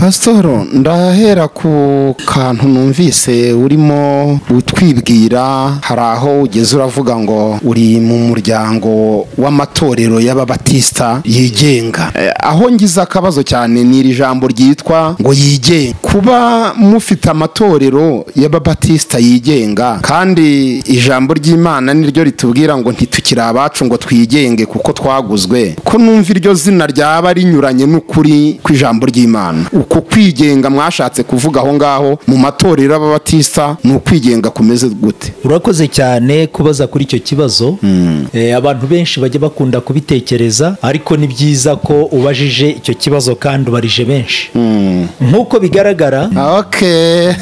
Pastor, ndahera ku kantu numvise urimo utwibwira, hari aho ugeze uravuga ngo uri mu muryango w'amatorero y'Ababatista yigenga. Aho ngize akabazo cyane ni iri jambo ryitwa ngo yigenga. Kuba mufite amatorero y'Ababatista yigenga kandi ijambo ry'Imana niryo ritubwira ngo ntitukiri abacu ngo twigenge kuko twaguzwe, ko numva iryo zina ryaba rinyuranye n'ukuri kw'ijambo ry'Imana. Uko kwigenga mwashatse kuvuga aho ngaho mu matorero y'Ababatista ni ukwigenga kumeze gute? Urakoze cyane kubaza kuri icyo kibazo. Abantu benshi bajya bakunda kubitekereza, ariko ni byiza ko ubajije icyo kibazo kandi ubarije benshi. Nkuko bigaragara, okay.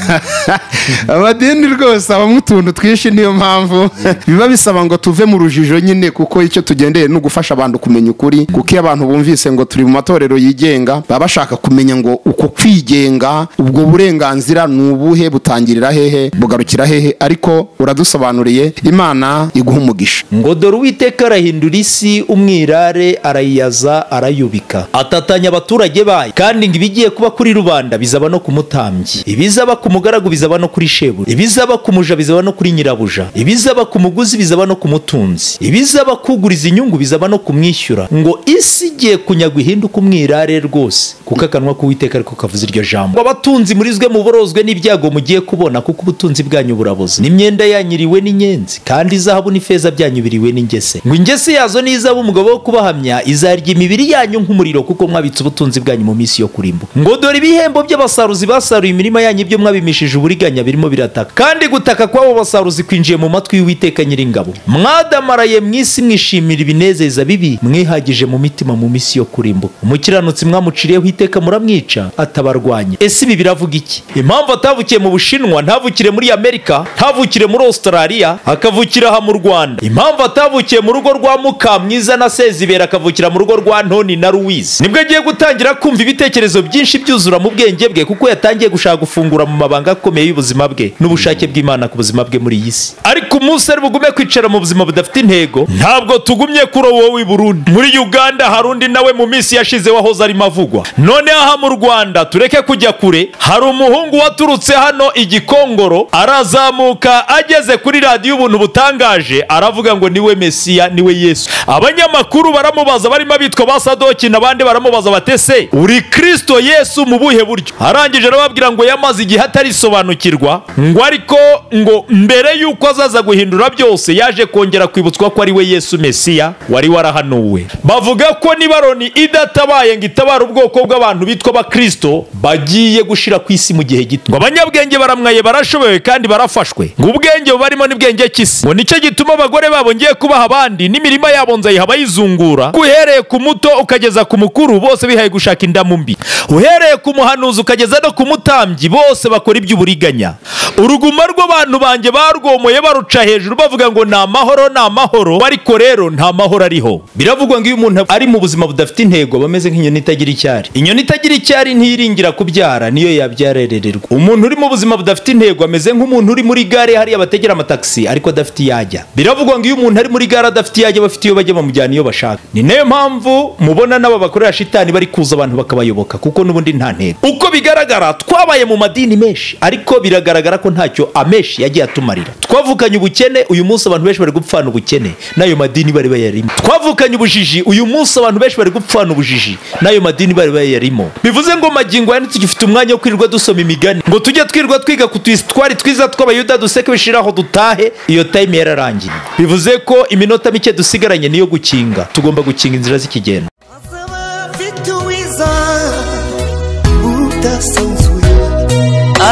Amadini rwose abamwe utuntu twishi, niyo mpamvu biba bisaba ngo tuve mu rujijo nyine, kuko icyo tugendeye no gufasha abantu kumenya ukuri. Kuko iyo abantu bumvise ngo turi mu matorero yigenga, baba bashaka kumenya ngo uko kwigenga, ubwo burenganzira nubuhe, butangirira hehe, bugarukira hehe. Ariko uradusobanuriye, Imana iguha umugisha. Ngo dore Uwiteka arahindura isi, umwirare arayiyaza arayubika, atatanya abaturage bayo, kandi ngo ibigiye kuba kuri rubanda bizaba no ku mutambyi, ibizaba ku mugaragu bizaba no kuri shebuja, ibizaba ku muja bizaba no kuri nyirabuja, ibizaba ku muguzi bizaba no ku mutunzi, ibizaba kuguriza inyungu bizaba no kumwishyura. Ngo isi igiye kunyagwa ihinduka umwirare rwose, kuko akanwa k'Uwiteka ariko kavuze iryo jambo. Abatunzi murizwe muborozwe n'ibyago mugiye kubona, kuko ubutunzi bwanyu buraboze, n'imyenda yanyiriwe n'inyenzi, kandi izahabu n'ifeza byanyu biriwe n'ingese. Ngo ingese yazo n'izaba umugabo wo kubahamya, izarya imibiri yanyu nk'umuriro, kuko mwabitse ubutunzi bwanyu mu minsi yo kurimbuka. Ngo dore ibihembo by'abasaruzi basaruye imirima yanyu, ibyo mwabimishije uburiganya birimo birataka, kandi gutaka kw'abo basaruzi kwinjiye mu matwi y'Uwiteka Nyiringabo. Mwadamaraye mw'isi mwishimira ibinezeza bibi, mwihagije mu mitima mu minsi yo kurimbuka. Umukiranutsi mwamuciriyeho iteka muramwica, atabarwanye. Ese ibi biravuga iki? Impamvu atavukiye mu Bushinwa, ntavukire muri Amerika, ntavukire muri Australia, akavukira aha mu Rwanda. Impamvu atavukiye mu rugo rwa Mukamwiza na Sezibera, akavukira mu rugo rwa Ntoni na Louise. Nibwo agiye gutangira kumva ibitekerezo byinshi byuzura mu bwenge bwe, kuko yatangiye gushaka gufungura mu mabanga akomeye y'ubuzima bwe n'ubushake bw'Imana ku buzima bwe muri iyi si. Ariko umunsi ari bugume kwicara mu buzima budafite intego, ntabwo tugumye kuri wowe i Burundi. Muri Uganda hari undi nawe mu minsi yashize wahoze arimo avugwa. None aha mu Rwanda tureke kujya kure, hari umuhungu waturutse hano Igikongoro, arazamuka ageze kuri radiyo Ubuntu butangaje, aravuga ngo niwe Mesiya, niwe Yesu. Abanyamakuru baramubaza, barimo bitwa basadoki n'abandi, baramubaza batese uri Kristo Yesu mu buhe buryo? Arangije arababwira ngo yamaze igihe atarisobanukirwa, ngo ariko ngo mbere yuko azaza guhindura byose, yaje kongera kwibutswa ko ari we Yesu Mesiya wari warahanuwe. Bavuga ko niba Loni idatabaye ngo itabara ubwoko bw'abantu bitwa Abakristo, bagiye gushira ku isi mu gihe gito. Ngo abanyabwenge baramwaye, barashobewe kandi barafashwe. Ngo ubwenge barimo n'ibwenge kisi. Ngo nicyo gituma abagore babo ngiye kubaha abandi, n'imirima yabo nzayiha bayizungura. Uhereye ku muto ukageza ku mukuru, bose bihaye gushaka indamu mbi. Uhereye ku muhanuzi ukageza no ku mutambyi, bose bakora iby'uburiganya. Uruguma rw'abantu banjye barwomoye baruca hejuru, bavuga ngo ni amahoro, ni amahoro, ariko rero nta mahoro ariho. Biravugwa ngo iyo umuntu ari mu buzima budafite intego, bameze nk'inyoni itagira icyari. Inyoni itagira icyari ntiyiringira kubyara, niyo yabyarerererwa. Umuntu uri mu buzima budafite intego ameze nk'umuntu uri muri gare hariya bategera amataxi ariko adafite iyajya. Biravugwa ngo iyo umuntu ari muri gare adafite iyajya, bafite iyo bajya bamujyana iyo bashaka. Ni nayo mpamvu mubona n'aba bakorera shitani bari kuza abantu bakabayoboka, kuko n'ubundi nta ntego. Uko bigaragara twabaye mu madini menshi, ariko biragaragara ko ntacyo ameshi yagiye atumarira. Twavukanye ubukene, uyu munsi abantu benshi bari gupfana ubukene, nayo madini bari bayarimo. Twavukanye ubujiji, uyu munsi abantu benshi bari gupfana ubujiji, nayo madini bari bayarimo. Bivuze ngo magingo yani tugifite umwanya wo kwirirwa dusoma imigani, ngo tujye twirirwa twiga kutwari twiza tw'Abayuda duseke bishiraho dutahe, iyo time yararangiye. Bivuze ko iminota mike dusigaranye niyo gukinga, tugomba gukinga inzira z'ikigenda.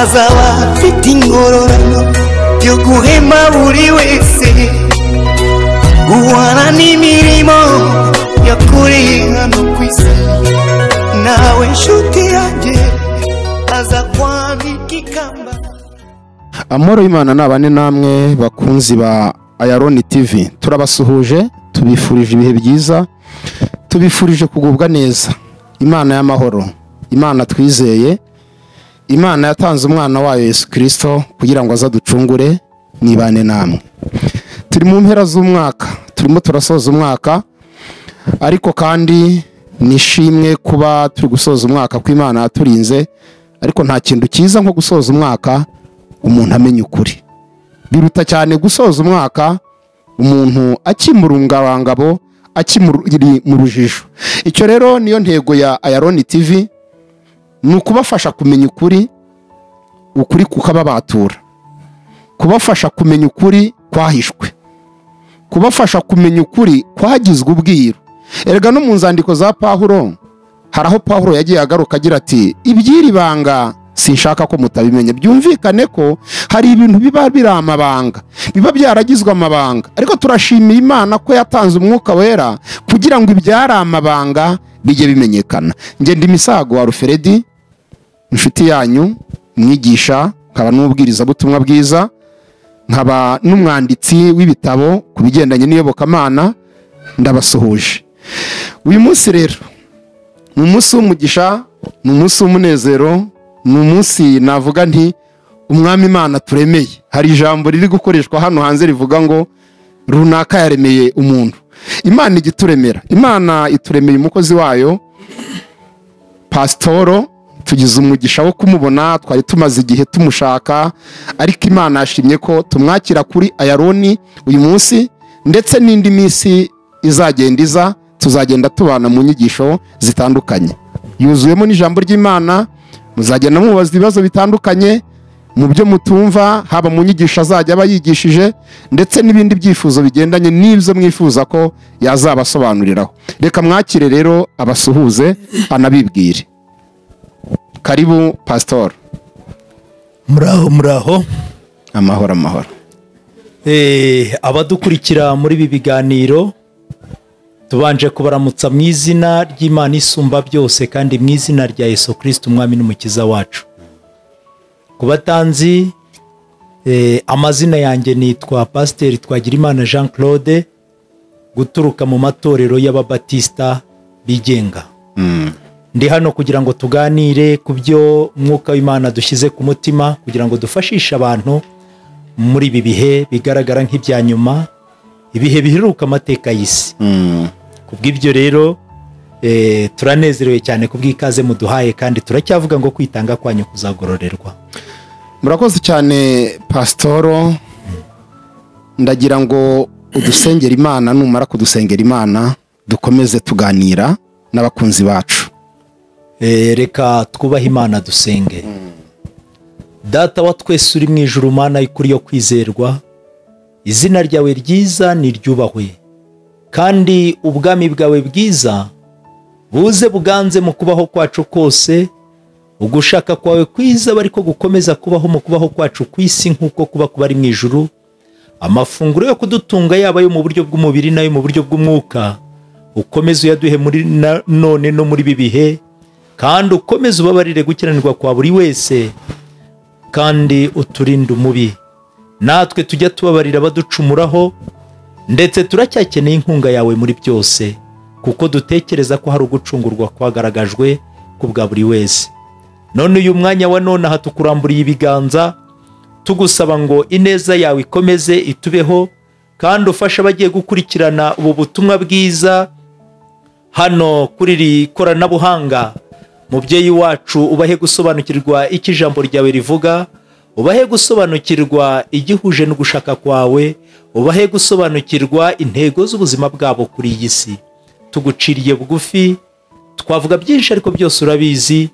Azaba afite ingororano yo guhema buri wese, guhana n'imirimo yakoreye hano ku isi. Nawe nshuti yanjye aza kwambika ikamba. Amahoro y'Imana nabane namwe bakunzi ba AYALONI TV. Turabasuhuje, tubifurije ibihe byiza, tubifurije kugubwa neza. Imana y'amahoro, Imana twizeye, Imana yatanze umwana wayo Yesu Kristo kugira ngo azaducungure, nibane namwe. Turi mu mpera z'umwaka, turimo turasoza umwaka, ariko kandi nishimwe kuba turi gusoza umwaka kw'Imana yaturinze, ariko nta kintu cyiza nko gusoza umwaka umuntu amenya ukuri. Biruta cyane gusoza umwaka umuntu akimurungabangabo, akimuri mu rujijo. Icyo rero niyo ntego ya AYALONI TV, ni ukubafasha kumenya ukuri, ukuri kukababatura, kubafasha kumenya ukuri kwahishwe, kubafasha kumenya ukuri kwagizwe ubwiru. Erega no mu nzandiko za Pawulo hari aho Pawulo yagiye agaruka agira ati iby'iri banga sinshaka ko mutabimenya. Byumvikane ko hari ibintu biba biri amabanga, biba byaragizwe amabanga, ariko turashimira Imana ko yatanze umwuka wera kugira ngo ibyari amabanga bijye bimenyekana. Nge ndi Misago wa Ruferedi, inshuti yanyu, mwigisha, nkaba n'umubwiriza butumwa bwiza, nkaba n'umwanditsi w'ibitabo ku bigendanye n'iyobokamana. Ndabasuhuje. Uyu munsi rero ni umunsi w'umugisha, ni umunsi w'umunezero, ni umunsi navuga nti umwami Imana turemeye. Hari ijambo riri gukoreshwa hano hanze rivuga ngo runaka yaremeye umuntu. Imana igituremera, Imana ituremeye umukozi wayo Pasitoro. Tugize umugisha wo kumubona, twari tumaze igihe tumushaka, ariko Imana yashimye ko tumwakira kuri AYALONI uyu munsi, ndetse n'indi minsi izagenda iza, tuzagenda tubana mu nyigisho zitandukanye. Yuzuyemo n'ijambo ry'Imana, muzagenda mubaza ibibazo bitandukanye mu byo mutumva, haba mu nyigisho azajya aba yigishije, ndetse n'ibindi byifuzo bigendanye n'ibyo mwifuza ko yazabasobanuriraho. Reka mwakire rero abasuhuze anabibwire. Karibu Pastor. Muraho. Amahoro amahoro. Abadukurikira muri ibi biganiro, tubanje kubaramutsa mu izina ry'Imana isumba byose, kandi mu izina rya Yesu Kristo umwami n'umukiza wacu. Ku batanzi, amazina yanjye nitwa Pasiteri Twagirimana Jean Claude, guturuka mu matorero y'Ababatista bigenga. Ndi hano kugira ngo tuganire ku byo umwuka w'Imana dushyize ku mutima, kugira ngo dufashishe abantu muri ibi bihe bigaragara nk'ibya nyuma, ibihe biheruka amateka y'isi. Kubw'ibyo rero turanezerewe cyane kubw'ikaze muduhaye, kandi turacyavuga ngo kwitanga kwanyu kuzagororerwa. Murakoze cyane Pasitoro. Ndagira ngo udusengera Imana, numara kudusengera Imana dukomeze tuganira n'abakunzi bacu. Reka twubahe Imana dusenge. Data wa twese uri mu ijuru, Mana y'ukuri yo kwizerwa, izina ryawe ryiza niryubahwe, kandi ubwami bwawe bwiza buze buganze mu kubaho kwacu kose. Ugushaka kwawe kwiza bari ko gukomeza kubaho mu kubaho kwacu ku isi nk'uko kuba kubari mu ijuru. Amafunguro yo kudutunga, yaba yo mu buryo bw'umubiri nayo mu buryo bw'umwuka, ukomeze uyaduhe muri none no muri ibi bihe, kandi ukomeze ubabarire gukiranirwa kwa buri wese, kandi uturinde umubi. Natwe tujya tubabarira abaducumuraho, ndetse turacyakeneye inkunga yawe muri byose, kuko dutekereza ko hari ugucungurwa kwagaragajwe ku bwa buri wese. None uyu mwanya wa none aha tukuramburiye ibiganza, tugusaba ngo ineza yawe ikomeze itubeho, kandi ufashe abagiye gukurikirana ubu butumwa bwiza hano kuri iri koranabuhanga. Mubyeyi wacu, ubahe gusobanukirwa icyo ijambo ryawe rivuga, ubahe gusobanukirwa igihuje no gushaka kwawe, ubahe gusobanukirwa intego z'ubuzima bwabo kuri iyi si. Tuguciriye bugufi, twavuga byinshi ariko byose urabizi.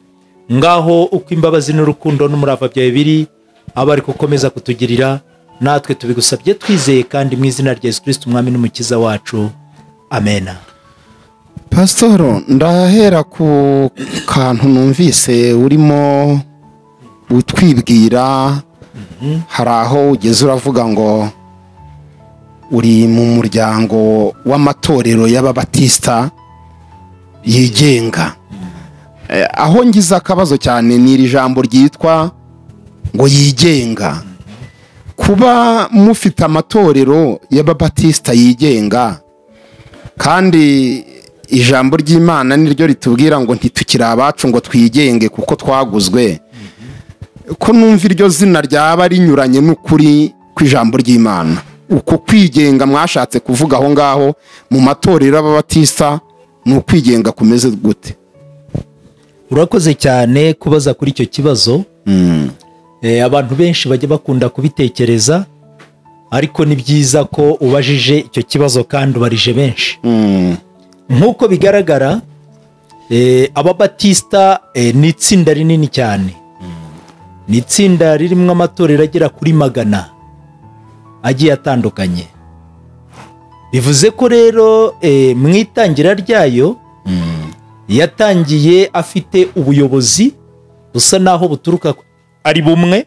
Ngaho uko imbabazi n'urukundo n'umurava byawe biri, aba ari gukomeza kutugirira, natwe tubigusabye twizeye, kandi mu izina rya Yesu Kristo umwami n'umukiza wacu, amena. Pasitoro, ndahera ku kantu numvise urimo utwibwira. Hari aho ugeze uravuga ngo uri mu muryango w'amatorero y'Ababatista yigenga. Aho ngize akabazo cyane ni iri jambo ryitwa ngo yigenga. Kuba mufite amatorero y'Ababatista yigenga, kandi ijambo ry'Imana niryo ritubwira ngo ntitukiri abacu ngo twigenge kuko twaguzwe, ko numva iryo zina ryaba rinyuranye n'ukuri kw'ijambo ry'Imana. Uko kwigenga mwashatse kuvuga aho ngaho mu matorero y'Ababatista ni ukwigenga kumeze gute? urakoze cyane kubaza kuri icyo kibazo. Abantu benshi bajya bakunda kubitekereza, ariko ni byiza ko ubajije icyo kibazo kandi ubarije benshi. Nk'uko bigaragara, ababatisita ni itsinda rinini cyane, ni itsinda ririmo amatorero agera kuri 100 agiye atandukanye. Bivuze ko rero mu itangira ryayo yatangiye afite ubuyobozi busa naho buturuka ari bumwe.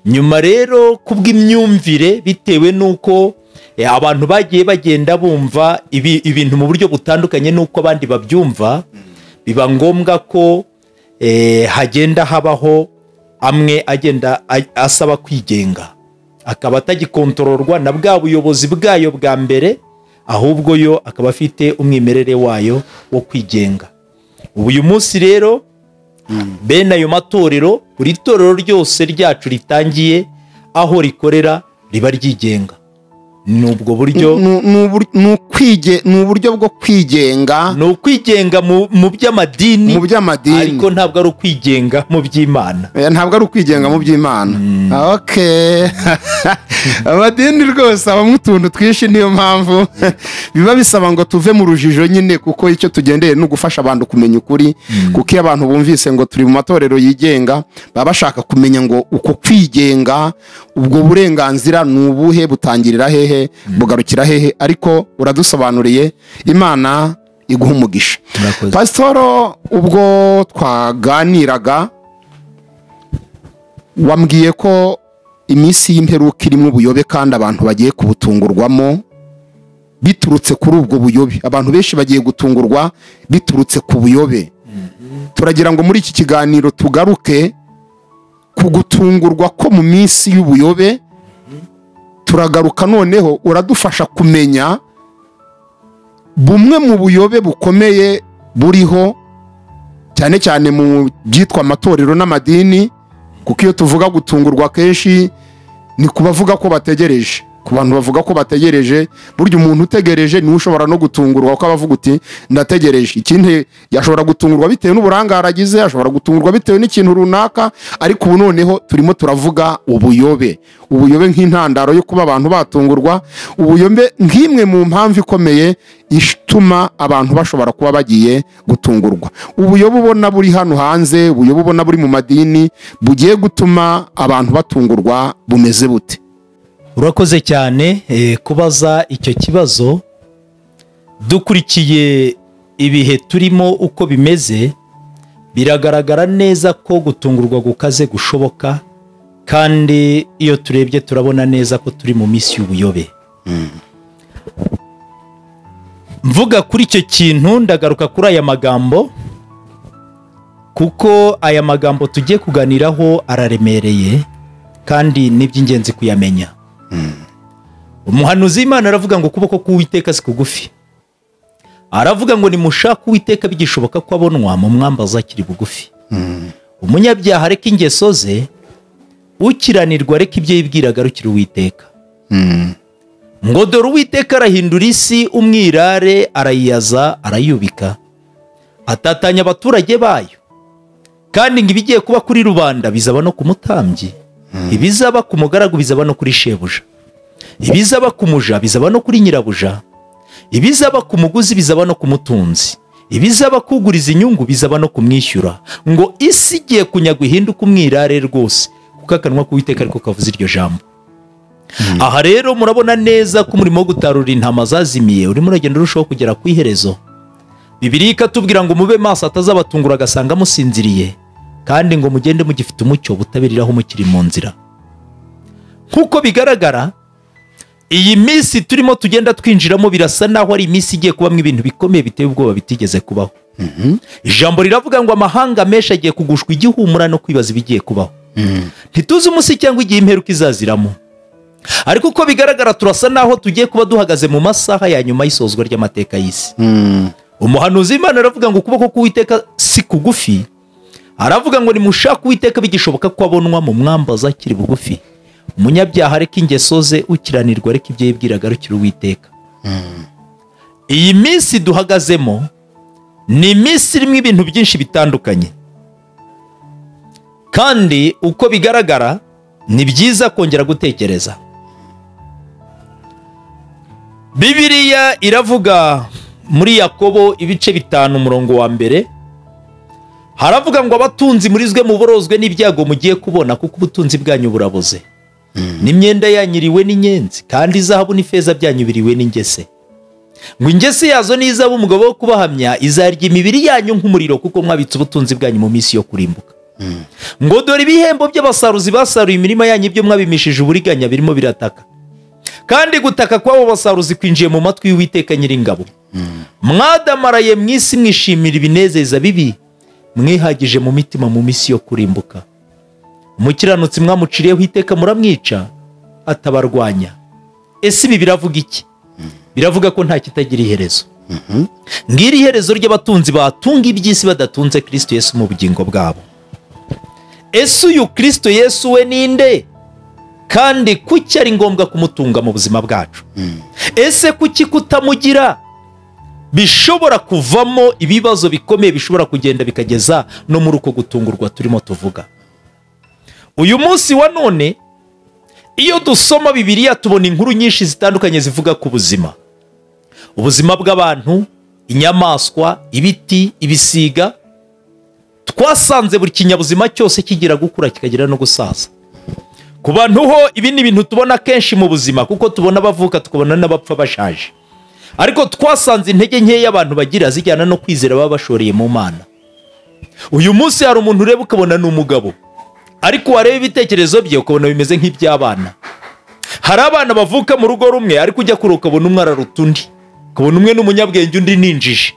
Nyuma rero kubw'imyumvire, bitewe nuko abantu bagiye bagenda bumva ibintu mu buryo butandukanye nuko abandi babyumva, biba ngombwa ko hagenda habaho amwe agenda asaba kwigenga, akaba atagikontororwa na bwa buyobozi bwayo bwa mbere, ahubwo yo akaba afite umwimerere wayo wo kwigenga. Ubu uyu munsi rero bene ayo matorero, buri torero ryose ryacu ritangiye aho rikorera riba ryigenga. Nubwo buryo ni uburyo bwo kwigenga, ni ukwigenga mu by'amadini, ariko ntabwo ari ukwigenga mu by'Imana. Ntabwo ari ukwigenga mu by'Imana. Okay. Amadini rwose abamo utuntu twinshi, niyo mpamvu biba bisaba ngo tuve mu rujijo nyine, kuko icyo tugendeye no gufasha abantu kumenya ukuri. Kuko iyo abantu bumvise ngo turi mu matorero yigenga, baba bashaka kumenya ngo uko kwigenga, ubwo burenganzira ni ubuhe, butangirira hehe, bugarukira hehe. Ariko uradusobanuriye, Imana iguha umugisha. Pasitoro, ubwo twaganiraga wambwiye ko iminsi y'imperuka irimo ubuyobe, kandi abantu bagiye kubutungurwamo biturutse kuri ubwo buyobe. Abantu benshi bagiye gutungurwa biturutse ku buyobe. Turagira ngo muri iki kiganiro tugaruke ku gutungurwa ko mu minsi y'ubuyobe. Turagaruka noneho, uradufasha kumenya bumwe mu buyobe bukomeye buriho, cyane cyane mu byitwa amatorero n'amadini. Kuko iyo tuvuga gutungurwa kenshi ni kubavuga ko bategereje, ku bantu bavuga ko bategereje. Burya umuntu utegereje niwe ushobora no gutungurwa, kuko abavuga uti ndategereje. Ikindi yashobora gutungurwa bitewe n'uburangare agize, ashobora gutungurwa bitewe n'ikintu runaka. Ariko ubu noneho turimo turavuga ubuyobe, ubuyobe nk'intandaro yo kuba abantu batungurwa, ubuyobe nk'imwe mu mpamvu ikomeye ituma abantu bashobora kuba bagiye gutungurwa. Ubuyobe ubona buri hano hanze, ubuyobe ubona buri mu madini, bugiye gutuma abantu batungurwa, bumeze bute? Urakoze cyane kubaza icyo kibazo. Dukurikiye ibihe turimo uko bimeze, biragaragara neza ko gutungurwa gukaze gushoboka, kandi iyo turebye turabona neza ko turi mu minsi y'ubuyobe. Mvuga kuri icyo kintu, ndagaruka kuri aya magambo, kuko aya magambo tugiye kuganiraho araremereye kandi ni iby'ingenzi kuyamenya. Umuhanuzi w'Imana aravuga ngo ukuboko k'Uwiteka si kugufi. Aravuga ngo nimushaka Uwiteka bigishoboka ko abonwa, mu mwambaza akiri bugufi. Umunyabyaha areka ingeso ze, ukiranirwa areka ibyo yibwiraga arukira Uwiteka. Ngo dore Uwiteka arahindura isi umwirare, arayiyaza arayubika, atatanya abaturage bayo. Kandi ngo ibigiye kuba kuri rubanda bizaba no ku mutambyi, ibizaba ku mugaragu bizaba no kuri shebuja, ibizaba ku muja bizaba no kuri nyirabuja, ibizaba ku muguzi bizaba no ku mutunzi, ibizaba kuguriza inyungu bizaba no kumwishyura. Ngo isi igiye kunyagwa ihinduka umwirare rwose, kuko akanwa k'Uwiteka ariko kavuze iryo jambo. Aha rero murabona neza ko umurimo wo gutarura intama zazimiye urimo uragenda urushaho kugera ku iherezo. Bibiliya ikatubwira ngo mube maso atazabatungura agasanga musinziriye, kandi ngo mugende mugifite umucyo butabiriraho mukiri mu nzira. Nk'uko bigaragara, iyi minsi turimo tugenda twinjiramo birasa naho ari iminsi igiye kubamo ibintu bikomeye biteye ubwoba bitigeze kubaho. Ijambo riravuga ngo amahanga menshi agiye kugushwa igihumura no kwibaza ibigiye kubaho. Ntituzi umunsi cyangwa igihe imperuka izaziramo, ariko uko bigaragara turasa naho tugiye kuba duhagaze mu masaha ya nyuma y'isozwa ry'amateka y'isi. Umuhanuzi w'Imana aravuga ngo ukuboko k'Uwiteka si kugufi. Aravuga ngo nimushaka Uwiteka bigishoboka ko abonwa, mu mwambaza akiri bugufi. Umunyabyaha areka ingeso ze, ukiranirwa areka ibyo yibwiraga arukira Uwiteka. iyi minsi duhagazemo ni iminsi irimo ibintu byinshi bitandukanye, kandi uko bigaragara ni byiza kongera gutekereza. Bibiliya iravuga muri Yakobo ibice 5 umurongo wa mbere, haravuga ngo abatunzi murizwe muborozwe n'ibyago mugiye kubona, kuko ubutunzi bwanyu buraboze. N'imyenda yanyiriwe n'inyenzi, kandi izahabu n'ifeza byanyu biriwe n'ingese. Ngo ingese yazo n'izahabu umugabo wo kubahamya izarya imibiri yanyu nk'umuriro, kuko mwabitse ubutunzi bwanyu mu minsi yo kurimbuka. Ngo dore ibihembo by'abasaruzi basaruye imirima yanyu ibyo mwabimishije uburiganya birimo birataka, kandi gutaka kw'abo basaruzi kwinjiye mu matwi y'Uwiteka Nyiringabo. Mwadamaraye mu isi mwishimira ibinezeza bibi, mwihagije mu mitima mu minsi yo kurimbuka. Umukiranutsi mwamuciriyeho iteka muramwica, atabarwanya. Ese ibi biravuga iki? Biravuga ko nta kitagira iherezo. Ngiri iherezo ry'abatunzi batunga iby'isi badatunze Kristo Yesu mu bugingo bwabo. Ese uyu Kristo Yesu we ninde? Kandi kuki ari ngombwa kumutunga mu buzima bwacu? Ese kuki kutamugira bishobora kuvamo ibibazo bikomeye bishobora kugenda bikageza no muri uko gutungurwa turimo tuvuga? Uyu munsi wa none iyo dusoma Bibiliya tubona inkuru nyinshi zitandukanye zivuga ku buzima. Ubuzima bw'abantu, inyamaswa, ibiti, ibisiga. Twasanze buri kinyabuzima cyose kigira gukura kikagira no gusaza. Ku bantu ho ibi ni ibintu tubona kenshi mu buzima, kuko tubona bavuka tukabona n'abapfa bashaje. Ariko twasanze intege nkeya abantu bagira zijyana no kwizera baba bashoreye mu Mana. Uyu munsi hari umuntu ureba ukabona ni umugabo, ariko wareba ibitekerezo bye ukabona bimeze nk'iby'abana. Hari abana bavuka mu rugo rumwe, ariko ujya kure ukabona umwe araruta undi, ukabona umwe n'umunyabwenge undi ninjije.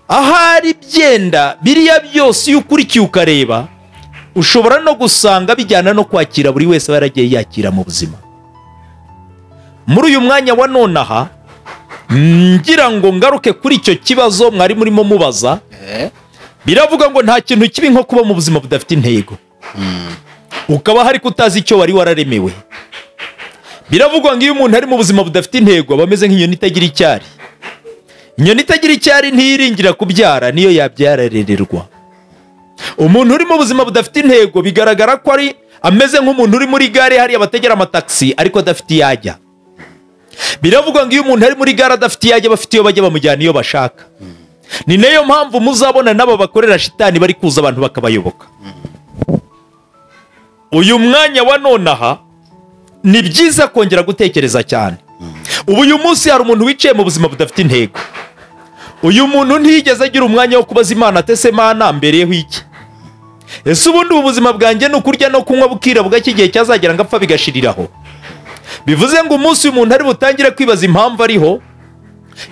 Ahari byenda biriya byose iyo ukurikiye ukareba, ushobora no gusanga bijyana no kwakira buri wese baragiye yakira mu buzima. Muri uyu mwanya wa nonaha ngira ngo ngaruke kuri icyo kibazo mwari murimo mubaza. Biravuga ngo nta kintu kibi nko kuba mu buzima budafite intego, ukaba hari kutazi icyo wari wararemewe. Biravuga ngo iyo umuntu ari mu buzima budafite intego aba ameze nk'inyoni itagira icyari. Inyoni itagira icyari ntiyiringira kubyara, niyo yabyararererwa. Umuntu uri mu buzima budafite intego bigaragara ko ari ameze nk'umuntu uri muri gare hariya bategera amataxi ariko adafite iyajya. Biravuga ngo iyo umuntu ari muri gare adafite iyajya bafite iyo bajya bamujyana iyo bashaka. Ni nayo mpamvu muzabona n'aba bakorera shitani bari kuza abantu bakabayoboka. Uyu mwanya wa nonaha ni byiza kongera gutekereza cyane. Ubu uyu munsi hari umuntu wicaye mu buzima budafite intego. Uyu muntu ntiyigeze agira umwanya wo kubaza Imana, atese Mana mbereyeho iki? Ese ubundi ubuzima bwanjye no kurya no kunywa bukira bugake igihe cyazagera ngapfa bigashiriraho? Bivuze ngo umunsi umuntu ari butangire kwibaza impamvu ariho,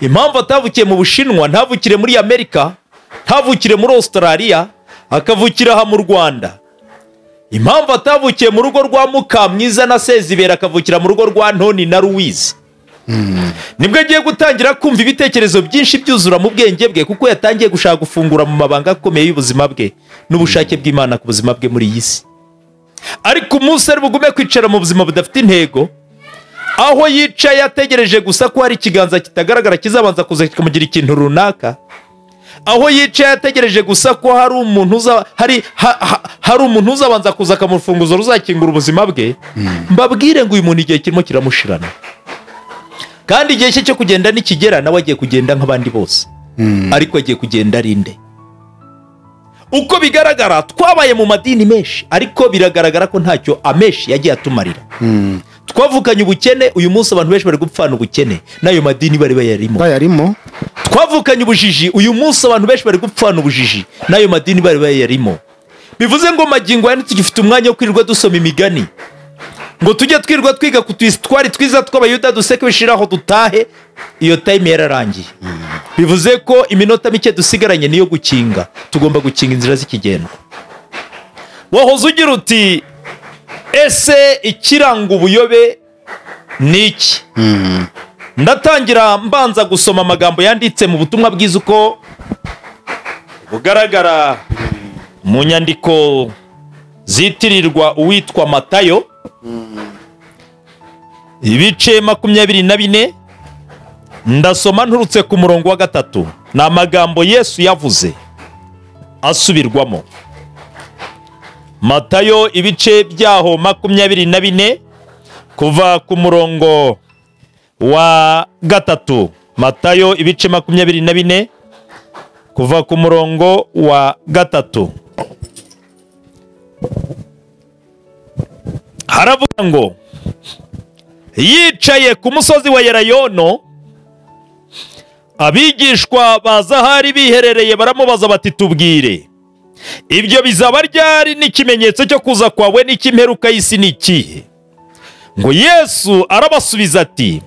impamvu atavukiye mu Bushinwa, ntavukire muri Amerika, ntavukire muri Australia, akavukira aha mu Rwanda. Impamvu atavukiye mu rugo rwa Mukamwiza na Sezibera, akavukira mu rugo rwa Ntoni na Ruwizi. Nibwo agiye gutangira kumva ibitekerezo byinshi byuzura mu bwenge bwe, kuko yatangiye gushaka gufungura mu mabanga akomeye y'ubuzima bwe n'ubushake bw'Imana ku buzima bwe muri iyi si. Ariko umunsi ari bugume kwicara mu buzima budafite intego, aho yicaye ategereje gusa ko hari ikiganza kitagaragara kizabanza kuza kikamugira ikintu runaka, aho yicaye ategereje gusa ko hari umuntu uzabanza kuza akamufunguza ruzakingura ubuzima bwe, mbabwire ngo uyu muntu igihe kirimo kiramushirana, kandi igihe cye cyo kugenda nikigera nawe agiye kugenda nk'abandi bose. Ariko agiye kugenda arinde. Uko bigaragara twabaye mu madini menshi, ariko biragaragara ko ntacyo amenshi yagiye atumarira. Twavukanye ubukene, uyu munsi abantu benshi bari gupfana ubukene, nayo madini bari bayarimo. Twavukanye ubujiji, uyu munsi abantu benshi bari gupfana ubujiji, nayo madini bari bayarimo. Bivuze ngo magingo aya ntitugifite umwanya wo kwirirwa dusoma imigani, ngo tujye twirwa twiga kutwari twiza tw'Abayuda duseke bishiraho dutahe. Iyo time yararangiye. Bivuze ko iminota mike dusigaranye niyo gukinga, tugomba gukinga inzira z'ikigendwa. Wahoze ugira uti ese ikiranga ubuyobe ni iki? Ndatangira mbanza gusoma amagambo yanditse mu butumwa bwiza uko bugaragara mu nyandiko zitirirwa uwitwa Matayo, ibice 24 ndasoma nturutse ku murongo wa 3. Ni amagambo Yesu yavuze asubirwamo. Matayo ibice byaho 24 kuva ku murongo wa 3. Matayo ibice 24 kuva ku murongo wa 3. Haravuga ngo yicaye ku musozi wa Yerayono, abigishwa baza hari biherereye baramubaza bati tubwire, ibyo bizaba ryari n'ikimenyetso cyo kuza kwawe n'ikimperuka y'isi n'ikihe? Ngo Yesu arabasubiza ati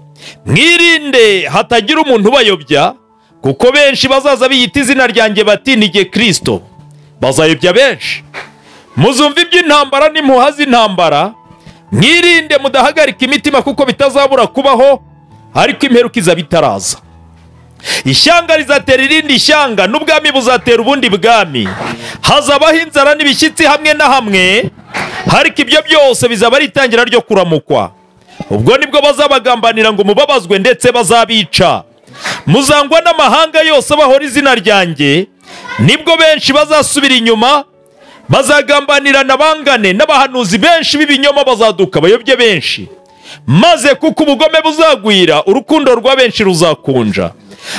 mwirinde hatagira umuntu bayobya, kuko benshi bazaza biyita izina ryanjye bati ni jye Kristo, bazayobya benshi. Muzumva iby'intambara n'impuha z'intambara, mwirinde mudahagarika imitima kuko bitazabura kubaho, ariko imperuka izaba itaraza. Ishyanga rizatera irindi ishyanga, n'ubwami buzatera ubundi bwami, hazabaho inzara n'ibishyitsi hamwe na hamwe, ariko ibyo byose bizaba ari itangira ryo kuramukwa. Ubwo nibwo bazabagambanira ngo mubabazwe ndetse bazabica. Muzangwa n'amahanga yose bahora izina ryanjye, nibwo benshi bazasubira inyuma, bazagambanirana bangane, n'abahanuzi benshi b'ibinyoma bazaduka bayobye benshi. Maze kuko ubugome buzagwira, urukundo rwa benshi ruzakunja,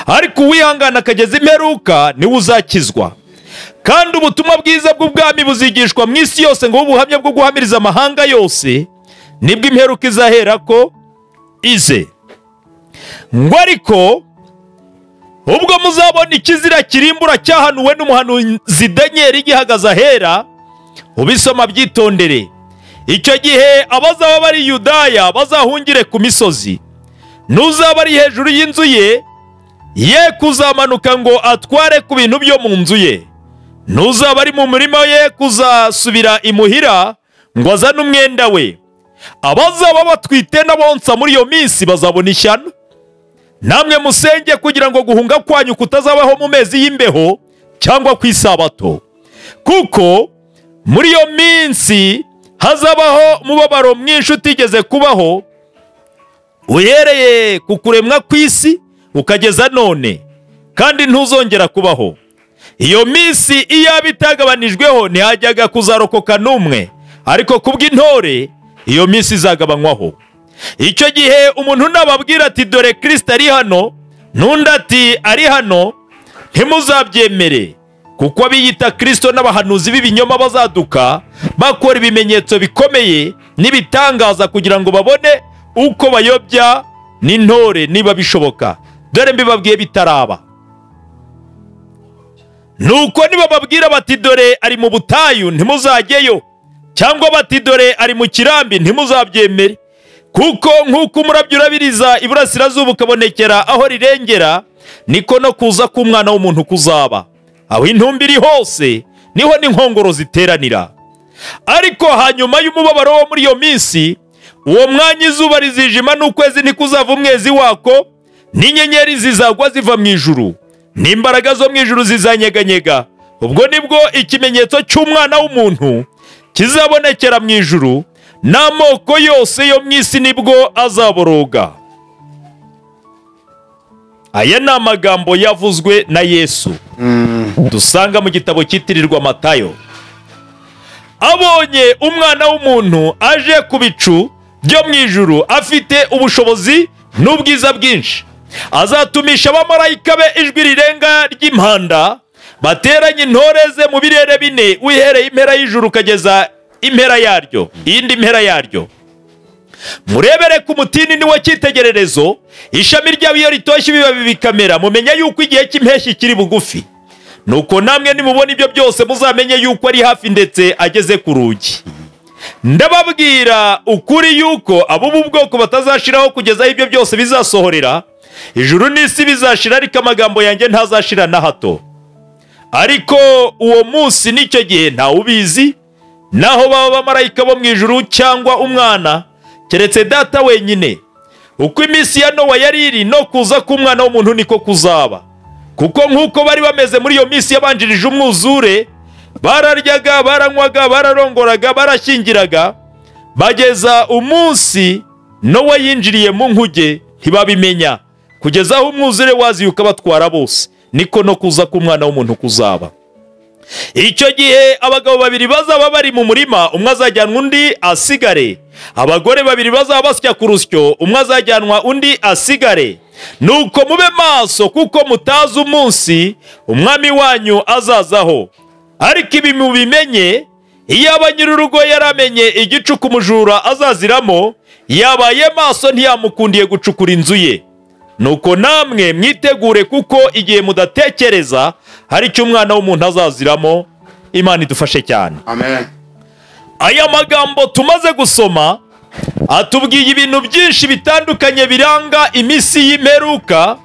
ariko uwihangana akageza imperuka niwe uzakizwa. Kandi ubutumwa bwiza bw'ubwami buzigishwa mu isi yose ngo ubuhamya bwo guhamiriza amahanga yose, nibwo imperuka izahera ko ize. Ngo ariko ubwo muzabona ikizira kirimbura cyahanuwe n'umuhanuzi Danieli gihagaze ahera, ubisoma byitondere. Icyo gihe abazaba bari Yudaya bazahungire ku misozi, n'uzaba ari hejuru y'inzu ye kuzamanuka ngo atware ku bintu byo mu nzu ye, n'uzaba ari mu murima ye kuzasubira imuhira ngo azane umwenda we. Abazaba batwite n'abonsa muri iyo minsi bazabona ishyano. Namwe musenge kugira ngo guhunga kwanyu kutazabaho mu mezi y'imbeho cyangwa ku isabato, kuko muri iyo minsi hazabaho umubabaro mwinshi utigeze kubaho, uhereye ku kuremwa kw'isi ukageza none, kandi ntuzongera kubaho. Iyo minsi iyaba itagabanijweho ntihajyaga kuzarokoka n'umwe, ariko kubw'intore iyo minsi izagabanywaho. Icyo gihe umuntu nababwira ati dore Kristo ari hano, n'undi ati ari hano, ntimuzabyemere, kuko abiyita Kristo n'abahanuzi b'ibinyoma bazaduka bakora ibimenyetso bikomeye n'ibitangaza kugira ngo babone uko bayobya n'intore niba bishoboka. Dore mbibabwiye bitaraba. Nuko nibababwira bati dore ari mu butayu ntimuzajyeyo, cyangwa bati dore ari mu kirambi ntimuzabyemere, kuko nk'uko umurabyo urabiriza iburasirazuba ukabonekera aho rirengera, niko no kuza k'umwana w'umuntu kuzaba. Aho intumbi iri hose niho n'inkongoro ziteranira. Ariko hanyuma y'umubabaro wo muri iyo minsi, uwo mwanya izuba rizijima n'ukwezi ntikuzava umwezi wako, n'inyenyeri zizagwa ziva mu ijuru, n'imbaraga zo mu ijuru zizanyeganyega. Ubwo nibwo ikimenyetso cy'umwana w'umuntu kizabonekera mu ijuru, n'amoko yose yo mu isi nibwo azaboroga. Aya ni amagambo yavuzwe na Yesu, dusanga mu gitabo cyitirirwa Matayo. Abonye umwana w'umuntu aje ku bicu byo mu ijuru afite ubushobozi n'ubwiza bwinshi, azatumisha abamarayika be ijwi rirenga ry'impanda, bateranye intore ze mu birere bine, uhereye impera y'ijuru ukageza impera yaryo, iyindi mpera yaryo. Murebere ku mutini niwo cyitegererezo, ishami ryawo iyo ritoshye ibibabi bikamera, mumenya yuko igihe cy'impeshyi kiri bugufi. Nuko namwe nimubona ibyo byose muzamenye yuko ari hafi ndetse ageze ku rugi. Ndababwira ukuri yuko abo bwoko batazashiraho kugeza ibyo byose bizasohorera. Ijuru n'isi bizashira, ariko amagambo yanjye ntazashira na hato. Ariko uwo munsi n'icyo gihe nta ubizi, naho baba bamarayika bo mu ijuru cyangwa umwana, keretse data wenyine. Uko iminsi ya Nowa yari iri, no kuza k'umwana w'umuntu niko kuzaba. Kuko nk'uko bari bameze muri iyo minsi yabanjirije umwuzure, bararyaga, baranywaga, bararongoraga, barashyingiraga, bageza umunsi Nowa yinjiriye mu nkuge ntibabimenya. kugeza aho umwuzure wazi ukabatwara bose, niko no kuza k'umwana w'umuntu kuzaba. Icyo gihe abagabo babiri bazaba bari mu murima, umwe azajyanwa undi asigare. Abagore babiri bazaba basya ku rusyo, umwe azajyanwa undi asigare. Nuko mube maso, kuko mutazi umunsi umwami wanyu azazaho. Ariko ibi mubimenye, iyo nyir'urugo yaramenye igicuku umujura azaziramo, yabaye maso ntiyamukundiye gucukura inzu ye. Nuko namwe mwitegure, kuko igihe mudatekereza hari icyo umwana w'umuntu azaziramo. Imana idufashe cyane. Amen. Aya magambo tumaze gusoma atubwiye ibintu byinshi bitandukanye biranga iminsi y'imperuka,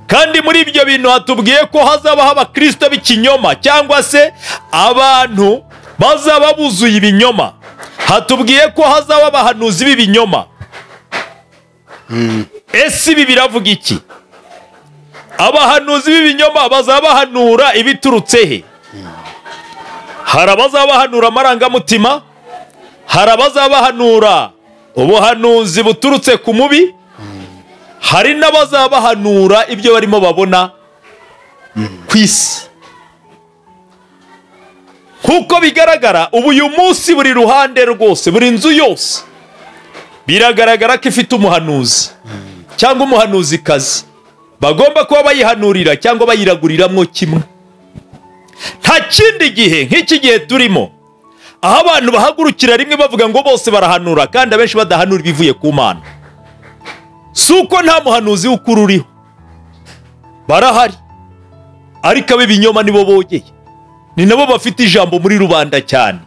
kandi muri ibyo bintu hatubwiye ko hazabaho abakristo b'ikinyoma, cyangwa se abantu bazaba buzuye ibinyoma. Hatubwiye ko hazaba abahanuzi b'ibinyoma. Ese ibi biravuga iki? Abahanuzi b'ibinyoma bazaba bahanura ibiturutse he? Hari abazaba bahanura amarangamutima, hari abazaba bahanura ubuhanuzi buturutse ku mubi, hari n'abazaba bahanura ibyo barimo babona ku isi. Kuko bigaragara ubu uyu munsi buri ruhande rwose, buri nzu yose biragaragara ko ifite umuhanuzi cyangwa umuhanuzikazi bagomba kuba bayihanurira cyangwa bayiraguriramo kimwe. Nta kindi gihe nk'iki gihe turimo, aho abantu bahagurukira rimwe bavuga ngo bose barahanura, kandi abenshi badahanura ibivuye ku Mana. Si uko nta muhanuzi w'ukuri uriho, barahari, ariko ab'ibinyoma nibo bogeye, ni nabo bafite ijambo muri rubanda cyane.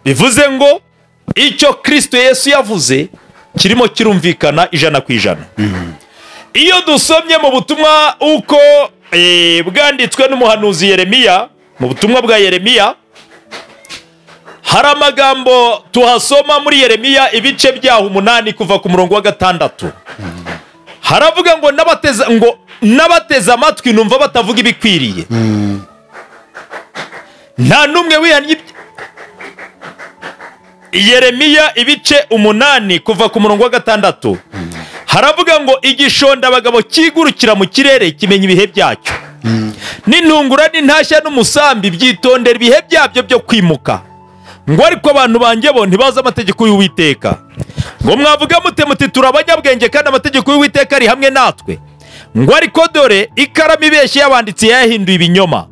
Bivuze ngo icyo Kristo Yesu yavuze kirimo kirumvikana 100%. Iyo dusomye mu butumwa uko bwanditswe n'umuhanuzi Yeremiya, mu butumwa bwa Yeremiya, hari amagambo tuhasoma muri Yeremiya ibice byaho 8 kuva ku murongo wa 6. Haravuga ngo nabateza amatwi numva batavuga ibikwiriye. Nta numwe wihanye. Yeremiya ibice 8 kuva ku murongo wa 6. Haravuga ngo igishonda abagabo kigurukira mu kirere kimenya ibihe byacyo. N'intungura n'intashya n'umusambi byitondera ibihe byabyo byo kwimuka. Ngo ariko abantu banjye bo ntibaza amategeko y'Uwiteka. Ngo mwavuga muti turabanyabwenge kandi amategeko y'Uwiteka ari hamwe natwe. Ngo ariko dore ikaramu ibeshye y'abanditsi yahinduye ibinyoma.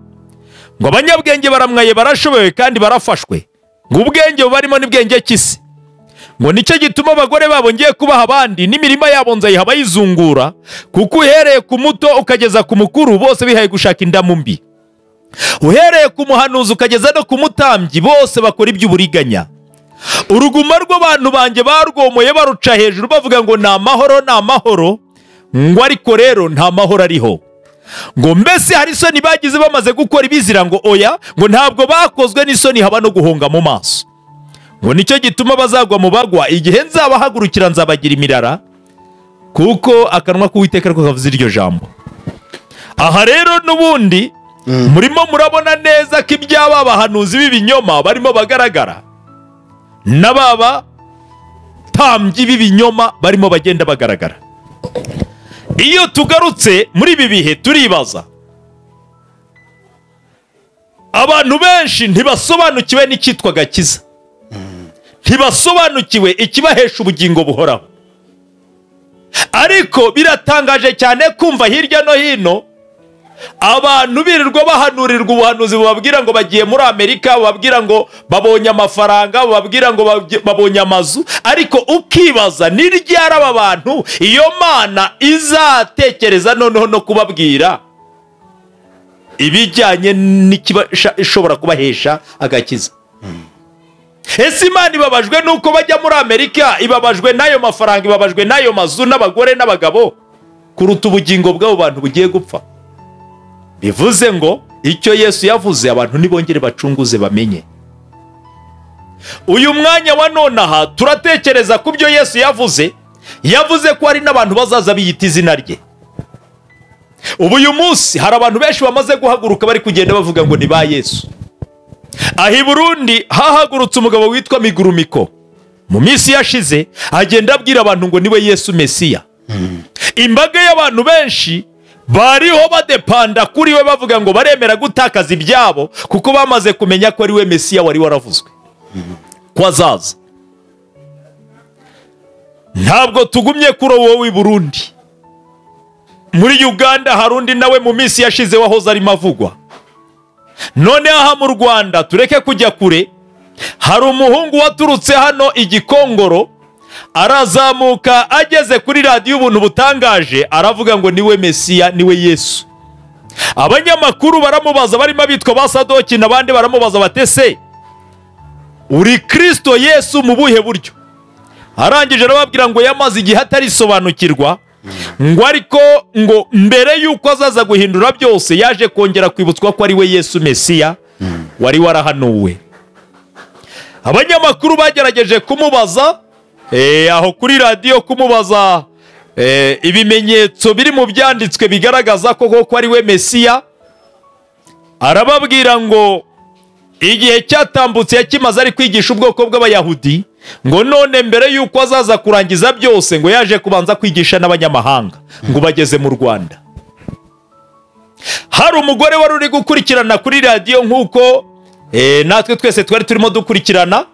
Ngo abanyabwenge baramwaye barashoboye kandi barafashwe. Ngo ubwenge bubarimo n'ibwenge kisi. Ngo nicyo gituma abagore babo ngiye kubaha abandi, n'imirima yabo nzayiha bayizungura, kuko uhereye ku muto ukageza ku mukuru bose bihaye gushaka indamu mbi. Uhereye ku muhanuzi ukageza no ku mutambyi bose bakora iby'uburiganya. Uruguma rw'abantu banjye barwomoye baruca hejuru bavuga ngo nta mahoro nta mahoro. Ngo ariko rero nta mahoro ariho. Ngo mbese hari isoni bagize bamaze gukora ibizira? Ngo oya, ngo ntabwo bakozwe n'isoni haba no guhonga mu maso. Ngo nicyo gituma bazagwa mu bagwa, igihe nzabahagurukira nzabagira imirara, kuko akanwa k'Uwiteka ariko kavuze iryo jambo. Aha rero n'ubundi murimo murabona neza ko ibyaba bahanuzi b'ibinyoma barimo bagaragara, n'ababa tambyi b'ibinyoma barimo bagenda bagaragara. Iyo tugarutse muri ibi bihe turibaza, abantu benshi ntibasobanukiwe n'icyitwa agakiza, ntibasobanukiwe ikibahesha ubugingo buhoraho. Ariko biratangaje cyane kumva hirya no hino abantu birirwa bahanurirwa ubuhanuzi bubabwira ngo bagiye muri Amerika, bababwira ngo babonye amafaranga, bababwira ngo babonye amazu, ariko ukibaza ni ryari aba bantu iyo Mana izatekereza noneho no kubabwira ibijyanye n'ikibashobora kubahesha agakiza. Ese Imana ibabajwe nuko bajya muri Amerika, ibabajwe n'ayo mafaranga, ibabajwe n'ayo mazu n'abagore n'abagabo kuruta ubugingo bw'abo bantu bugiye gupfa? Bivuze ngo icyo Yesu yavuze abantu nibongere bacunguze bamenye. Uyu mwanya wa nonaha turatekereza ku byo Yesu yavuze ko hari n'abantu bazaza biyita izina rye. Ubu uyu munsi hari abantu benshi bamaze guhaguruka bari kugenda bavuga ngo ni ba Yesu. Ahi Burundi hahagurutse umugabo witwa Migurumiko, mu minsi yashize agenda abwira abantu ngo niwe Yesu Mesiya. imbaga y'abantu benshi bariho badepanda kuri we bavuga ngo baremera gutakaza ibyabo kuko bamaze kumenya ko ari we Mesiya wari waravuzwe ko azaza. Ntabwo tugumye kuri wowe w'i Burundi, muri Uganda hari undi nawe mu minsi yashize wahoze arimo avugwa. None aha mu Rwanda tureke kujya kure, hari umuhungu waturutse hano Igikongoro arazamuka ageze kuri radiyo ubuntu butangaje aravuga ngo niwe Mesiya, niwe Yesu. Abanyamakuru baramubaza barimo bitwa ba Sadoki n'abandi baramubaza batese uri Kristo Yesu mu buhe buryo? Arangije arababwira ngo yamaze igihe atarisobanukirwa, ngo ariko ngo mbere yuko azaza guhindura byose yaje kongera kwibutswa ko ari we Yesu Mesiya wari warahanuwe. Abanyamakuru bagerageje kumubaza aho kuri radiyo kumubaza ibimenyetso biri mu byanditswe bigaragaza ko ari we Mesiya. Arababwira ngo igihe cyatambutse yakimaze ari kwigisha ubwoko bw'Abayahudi, ngo none mbere yuko azaza kurangiza byose ngo yaje kubanza kwigisha n'abanyamahanga ngo bageze mu Rwanda. Hari umugore wari uri gukurikirana kuri radiyo nk'uko natwe twese twari turimo dukurikirana,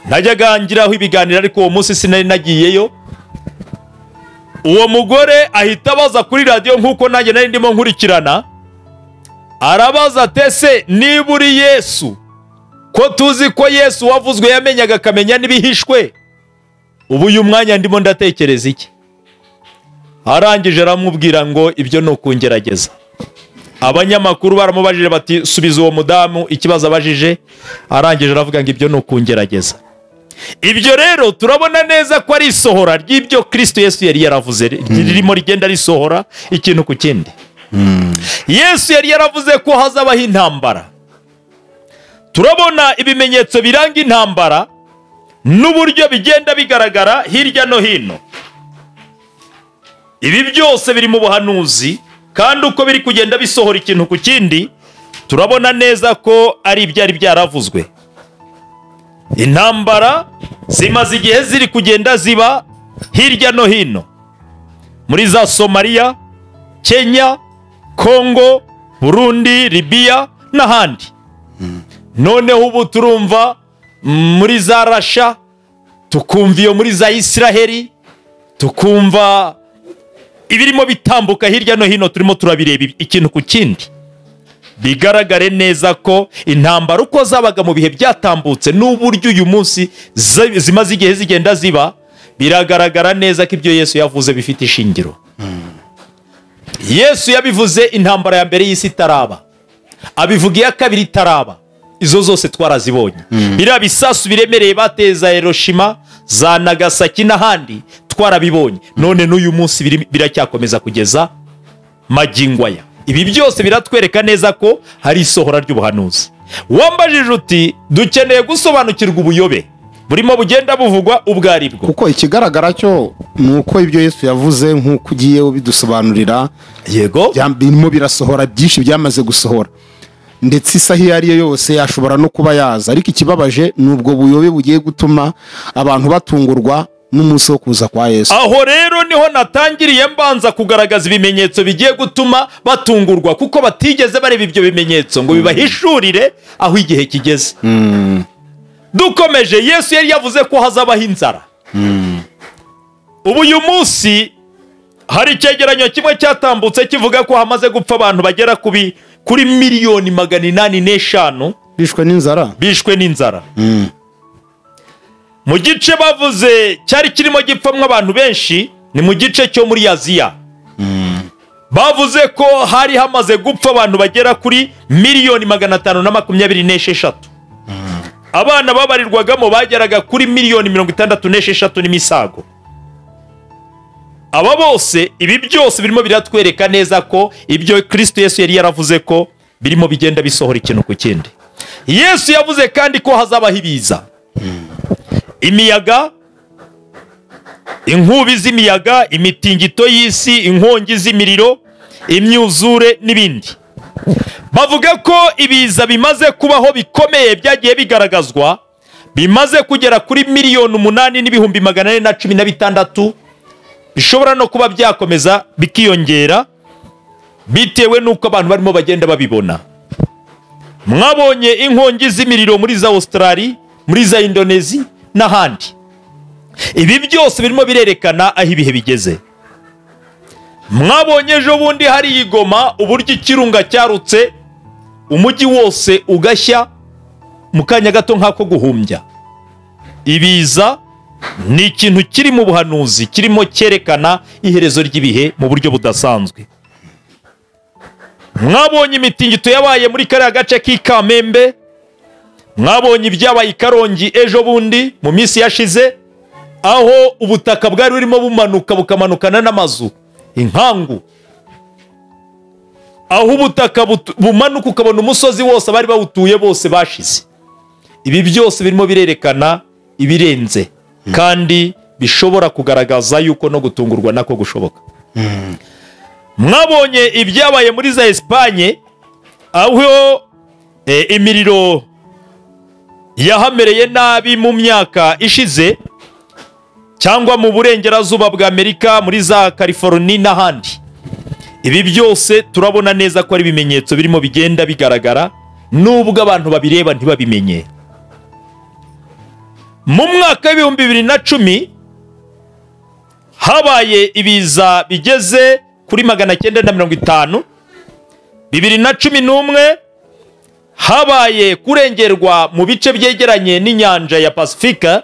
najyaga ngiraho ibiganiro ariko uwo munsi sinari nagiyeyo. Uwo mugore ahita abaza kuri radiyo nk'uko nanjye nari ndimo nkurikirana, arabaza atese niba uri Yesu, ko tuzi ko Yesu wavuzwe yamenyaga akamenya n'ibihishwe, ubu uyu mwanya ndimo ndatekereza iki? Arangije aramubwira ngo ibyo ni ukungerageza. Abanyamakuru baramubajije bati subiza uwo mudamu ikibazo abajije. Arangije aravuga ngo ibyo ni ukungerageza. Ibyo rero turabona neza ko ari isohora ry'ibyo Kristo Yesu yari yaravuze, ririmo rigenda risohora ikintu ku kindi. Yesu yari yaravuze ko hazabaho intambara. Turabona ibimenyetso biranga intambara n'uburyo bigenda bigaragara hirya no hino. Ibi byose biri mu buhanuzi, kandi uko biri kugenda bisohora ikintu ku kindi turabona neza ko ari ibyari byaravuzwe. Intambara zimaze igihe ziri kugenda ziba hirya no hino, muri za Somalia, Kenya, Kongo, Burundi, Libya n'ahandi. Noneho ubu turumva muri za Russia, tukumva iyo muri za Israeli, tukumva ibirimo bitambuka hirya no hino, turimo turabireba ikintu ku kindi. Bigaragare neza ko intambara uko zabaga mu bihe byatambutse n'uburyo uyu munsi zimaze igihe zigenda ziba, biragaragara neza ko ibyo Yesu yavuze bifite ishingiro. Yesu yabivuze intambara ya mbere y'isi itaraba, abivuga iya kabiri itaraba, izo zose twarazibonye. Biriya bisasu biremereye bateza Hiroshima, za Nagasaki n'ahandi twarabibonye. None n'uyu munsi biracyakomeza kugeza magingo aya. Ibi byose biratwereka neza ko hari isohora ry'ubuhanuzi. Wambajije uti dukeneye gusobanukirwa ubuyobe burimo bugenda buvugwa ubwo ari bwo, kuko ikigaragara cyo nuko ibyo Yesu yavuze nk'uko ugiye ubidusobanurira, yego birimo birasohora, byinshi byamaze gusohora, ndetse isaha iyo ari yo yose ashobora no kuba yaza. Ariko ikibabaje ni ubwo buyobe bugiye gutuma abantu batungurwa n'umunsi wo kuza kwa Yesu. Aho rero niho natangiriye mbanza kugaragaza ibimenyetso bigiye gutuma batungurwa, kuko batigeze bareba ibyo bimenyetso ngo bibahishurire aho igihe kigeze. Dukomeje, Yesu yari yavuze ko hazabaho inzara. Ubu uyu munsi hari icyegeranyo kimwe cyatambutse kivuga ko hamaze gupfa abantu bagera kuri miliyoni 805 bishwe n'inzara. Mu gice bavuze cyari kirimo gipfamwa abantu benshi ni mu gice cyo muri Aziya. Bavuze ko hari hamaze gupfa abantu bagera kuri miliyoni 526. Abana babarirwagamo bageraga kuri miliyoni 66 n'imisago. Aba bose, ibi byose birimo biratwereka neza ko ibyo Kristo Yesu yari yaravuze ko birimo bigenda bisohora ikintu ku kindi. Yesu yavuze kandi ko hazabaho ibiza, imiyaga, inkubi z'imiyaga, imitingito y'isi, inkongi z'imiriro, imyuzure n'ibindi. Bavuga ko ibiza bimaze kubaho bikomeye byagiye bigaragazwa, bimaze kugera kuri miliyoni 8,416 bishobora no kuba byakomeza bikiyongera bitewe n'uko abantu barimo bagenda babibona. Mwabonye inkongi z'imiriro muri za Australia, muri za Indonesia n'ahandi. Ibi byose birimo birerekana aho ibihe bigeze. Mwabonye ejo bundi hari Igoma uburyo ikirunga cyarutse umujyi wose ugashya mu kanya gato nk'ako guhumbya. Ibiza ni ikintu kiri mu buhanuzi, kirimo cyerekana iherezo ry'ibihe mu buryo budasanzwe. Mwabonye imitingito yabaye muri kariya gace k'Ikamembe, mwabonye ibyabaye i Karongi ejo bundi mu minsi yashize, aho ubutaka bwari burimo bumanuka bukamanukana n'amazu, inkangu, aho ubutaka bumanuka ukabona umusozi wose abari bawutuye bose bashize. Ibi byose birimo birerekana ibirenze kandi bishobora kugaragaza yuko no gutungurwa nako gushoboka. Mwabonye ibyabaye muri za Espanye, aho imiriro yahamereye nabi mu myaka ishize, cyangwa mu burengerazuba bwa Amerika muri za California n'ahandi. Ibi byose turabona neza ko ari ibimenyetso birimo bigenda bigaragara nubwo abantu babireba ntibabimenye. Mu mwaka w'ibihumbi 2010 habaye ibiza bigeze kuri 950. 2011 habaye kurengerwa mu bice byegeranye n'inyanja ya Pasifika,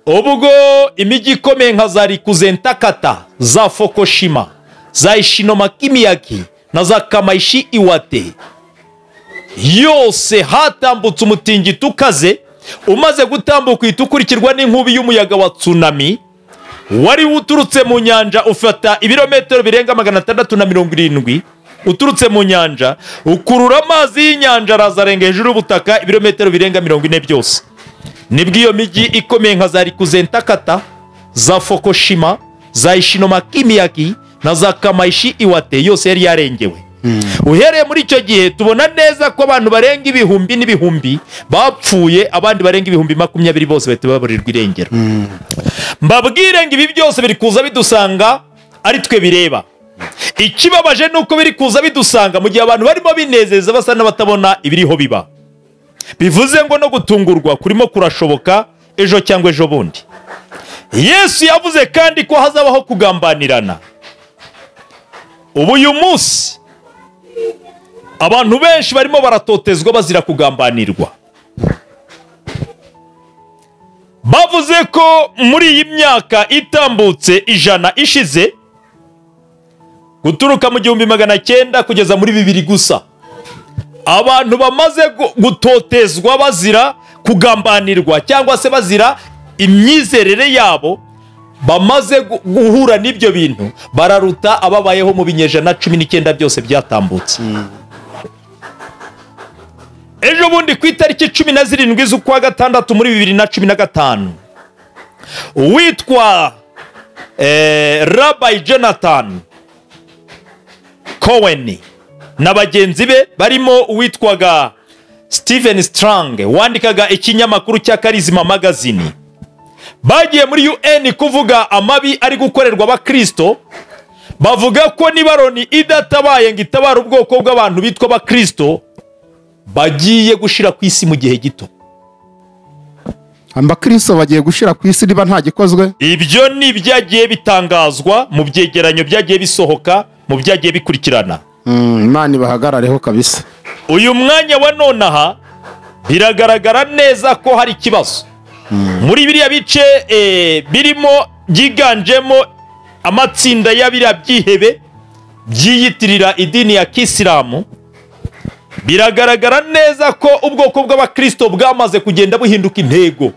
ubwo imijyi ikomeye nka za Rikuzentakata, za Fukushima, za Ishinomaki na za Kamaishi Iwate yose hatambutse umutingito ukaze. Umaze gutambuka itukurikirwa n'inkubi y'umuyaga wa tsunami wari uturutse mu nyanja, ufata ibirometero birenga 670 uturutse mu nyanja, ukurura amazi y'inyanja arazarenga hejuru y'ubutaka ibirometero birenga 40 byose. Nibwo iyo mijyi ikomeye nka za Rikuzentakata, za Fukushima, za Ishinomaki na za Kamaishi Iwate yose yari yarengewe. Uhereye muri icyo gihe tubona neza ko abantu barenga ibihumbi n'ibihumbi bapfuye, abandi barenga ibihumbi 20 bose bahita baburirwa irengero. Mbabwire ngo ibi byose biri kuza bidusanga ari twe bireba. Ikibabaje nuko biri kuza bidusanga mu gihe abantu barimo binezeza basa n'abatabona ibiriho biba. Bivuze ngo no gutungurwa kurimo kurashoboka ejo cyangwa ejo bundi. Yesu yavuze kandi ko hazabaho kugambanirana. Ubu uyu munsi abantu benshi barimo baratotezwa bazira kugambanirwa. Bavuze ko muri iyi myaka itambutse 100 ishize, guturuka mu 1900 kugeza muri 2000 gusa, abantu bamaze gutotezwa bazira kugambanirwa cyangwa se bazira imyizerere yabo, bamaze guhura n'ibyo bintu bararuta ababayeho mu binyejana 19 byose byatambutse. Ejo bundi ku itariki 17 z'ukwa gatandatu muri 2015 uwitwa Rabbi Jonathan Cohen na bagenzi be barimo uwitwaga Stephen Strang wandikaga ikinyamakuru cya Karizima magazine, bagiye muri UN kuvuga amabi ari gukorerwa abakristo. Bavuga ko niba Loni idatabaye ngo itabara ubwoko bw'abantu bitwa abakristo, bagiye gushira ku isi mu gihe gito. Abakristo bagiye gushira ku isi niba nta gikozwe. Ibyo ni byagiye bitangazwa mu byegeranyo byagiye bisohoka, mu byagiye bikurikirana. Imana ibahagarareho kabisa. Uyu mwanya wa nonaha biragaragara neza ko hari ikibazo muri biriya bice birimo byiganjemo amatsinda y'abira byihebe byiyitirira idini ya Kisilamu. Biragaragara neza ko ubwoko bw'abakristo bwamaze kugenda buhinduka intego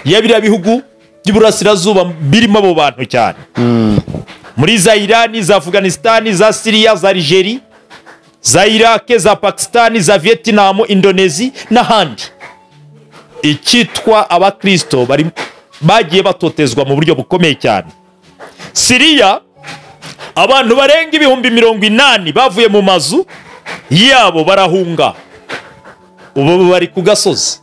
y'abira bihugu by'Iburasirazuba birimo abo bantu cyane. Muri za Irani, za Afghanistan, za Syria, za Algeria, za Iraq, za Pakistan, za Vietnam, Indonesia n'ahandi. Ikitwa abakristo bagiye batotezwa mu buryo bukomeye cyane. Syria, abantu barenga ibihumbi 80 bavuye mu mazu yabo barahunga, ubu bari ku gasozi.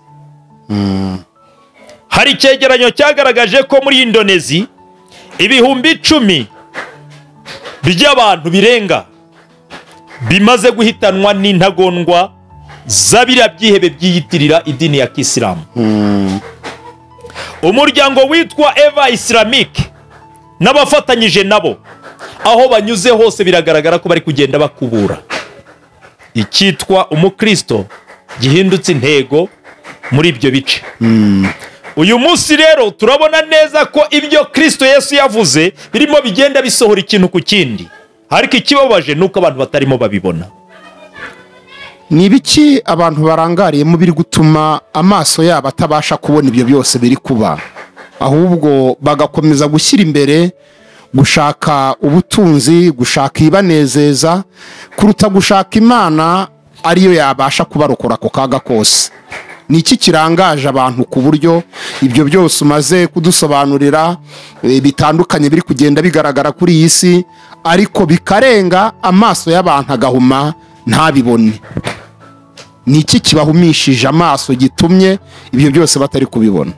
Hari icyegeranyo cyagaragaje ko muri Indonesia ibihumbi 10 by'abantu birenga bimaze guhitanwa n'intagondwa zabira byihebe byiyitirira idini ya Kisilamu. Umuryango witwa Eva Islamic n'abafatanyije nabo aho banyuze hose biragaragara ko bari kugenda bakubura icyitwa umukristo gihindutse intego muri ibyo bice. Uyu munsi rero turabona neza ko ibyo Kristo Yesu yavuze birimo bigenda bisohora ikintu ku kindi, ariko ikibabaje nuko abantu batarimo babibona. Ni ibiki abantu barangariyemo biri gutuma amaso yabo atabasha kubona ibyo byose biri kuba, ahubwo bagakomeza gushyira imbere gushaka ubutunzi, gushaka ibanezeza kuruta gushaka Imana ariyo yabasha kubarokora ako kaga kose? Ni iki kirangaje abantu ku buryo ibyo byose umaze kudusobanurira bitandukanye biri kugenda bigaragara kuri iyi si, ariko bikarenga amaso y'abantu agahuma ntabibone? Ni iki kibahumishije amaso gitumye ibyo byose batari kubibona?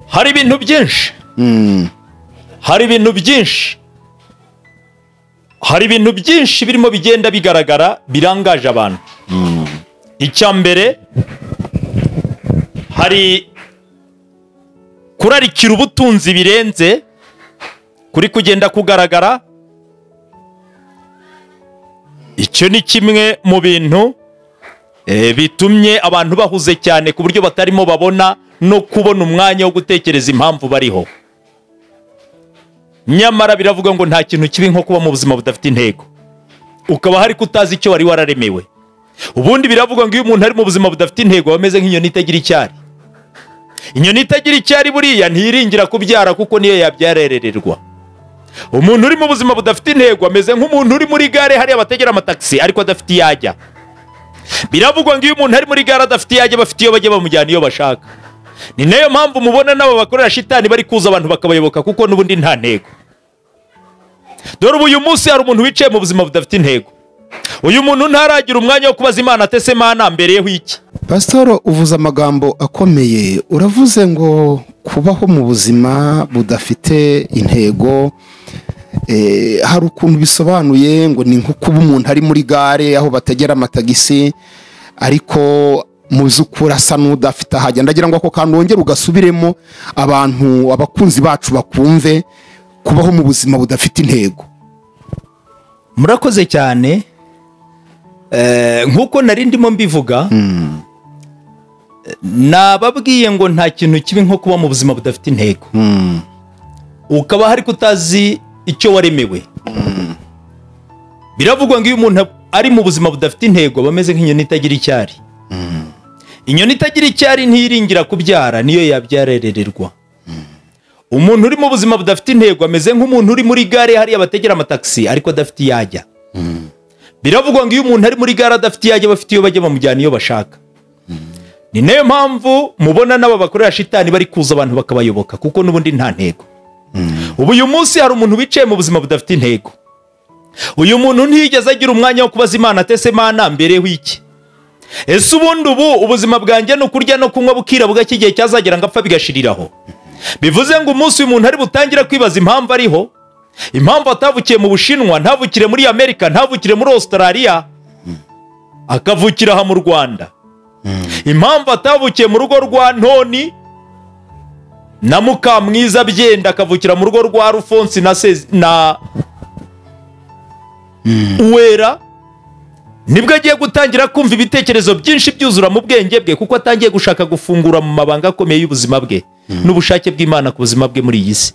Hari ibintu byinshi, hari ibintu byinshi, hari ibintu byinshi birimo bigenda bigaragara birangaje abantu. Icya mbere, hari kurarikira ubutunzi birenze kuri kugenda kugaragara. Icyo ni kimwe mu bintu bitumye abantu bahuze cyane ku buryo batarimo babona no kubona umwanya wo gutekereza impamvu bariho. Nyamara biravuga ngo nta kintu kibi nko kuba mu buzima budafite intego, ukaba hari kutazi icyo wari wararemewe. Ubundi biravuga ngo iyo umuntu ari mu buzima budafite intego bameze nk'inyoni itagira icyari. Inyoni itagira icyari buriya ntiyiringira kubyara kuko niyo yabyarerererwa. Umuntu uri mu buzima budafite intego ameze nk'umuntu uri muri gare hariya bategera amataxi ariko adafite iyajya. Biravugwa ngo iyo umuntu ari muri gare adafite iyajya bafite iyo bajya bamujyana iyo bashaka. Ni nayo mpamvu mubona nabo bakorera shitani bari kuza abantu bakabayoboka kuko n'ubundi nta ntego. Dore uyu munsi hari umuntu wicaye mu buzima budafite intego. Uyu muntu ntaragira umwanya wo kubaza Imana atese Imana mbereyeho iki? Pastor, uvuze amagambo akomeye. Uravuze ngo kubaho mu buzima budafite intego, hari ukuntu bisobanuye ngo ni nko kuba umuntu ari muri gare aho bategera amatagisi ariko mu by'ukuri asa n'udafite ahajya. Ndagira ngo ako kantu wongere ugasubiremo abantu, abakunzi bacu bakumve kubaho mu buzima budafite intego. Murakoze cyane. Nkuko nari ndimo mbivuga, nababwiye ngo nta kintu kibi nko kuba mu buzima budafite intego, ukaba hari kutazi icyo waremewe. Biravugwa ngo iyo umuntu ari mu buzima budafite intego bameze nk'inyoni itagira icyari. Inyoni itagira icyari ntiyiringira kubyara niyo yabyarerererwa. Umuntu uri mu buzima budafite intego ameze nk'umuntu uri muri gare hariya bategera amataxi ariko adafite iyajya. Biravugwa ngo iyo umuntu ari muri gare adafite iyajya bafite iyo bajya bamujyana iyo bashaka. Ni nayo mpamvu mubona nabo bakorera shitani bari kuza abantu bakabayoboka kuko n'ubundi nta ntego. Ubu uyu munsi hari umuntu wicaye mu buzima budafite intego. Uyu muntu ntiyigeze agira umwanya wo kubaza Imana atese Imana mbereyeho iki? Ese ubundi ubuzima bwanjye no kurya no kunywa bukira bugake igihe cyazagera ngapfa bigashiriraho? Bivuze ngo umunsi uyu muntu ari butangira kwibaza impamvu ariho, impamvu atavukiye mu Bushinwa, ntavukire muri Amerika, ntavukire muri Australia, akavukira aha mu Rwanda. Impamvu atavukiye mu rugo rwa Ntoni na Mukamwiza Byenda, akavukira mu rugo rwa Rufonsi na Uwera, nibwo agiye gutangira kumva ibitekerezo byinshi byuzura mu bwenge bwe kuko atangiye gushaka gufungura mu mabanga akomeye y'ubuzima bwe n'ubushake bw'Imana ku buzima bwe muri iyi si.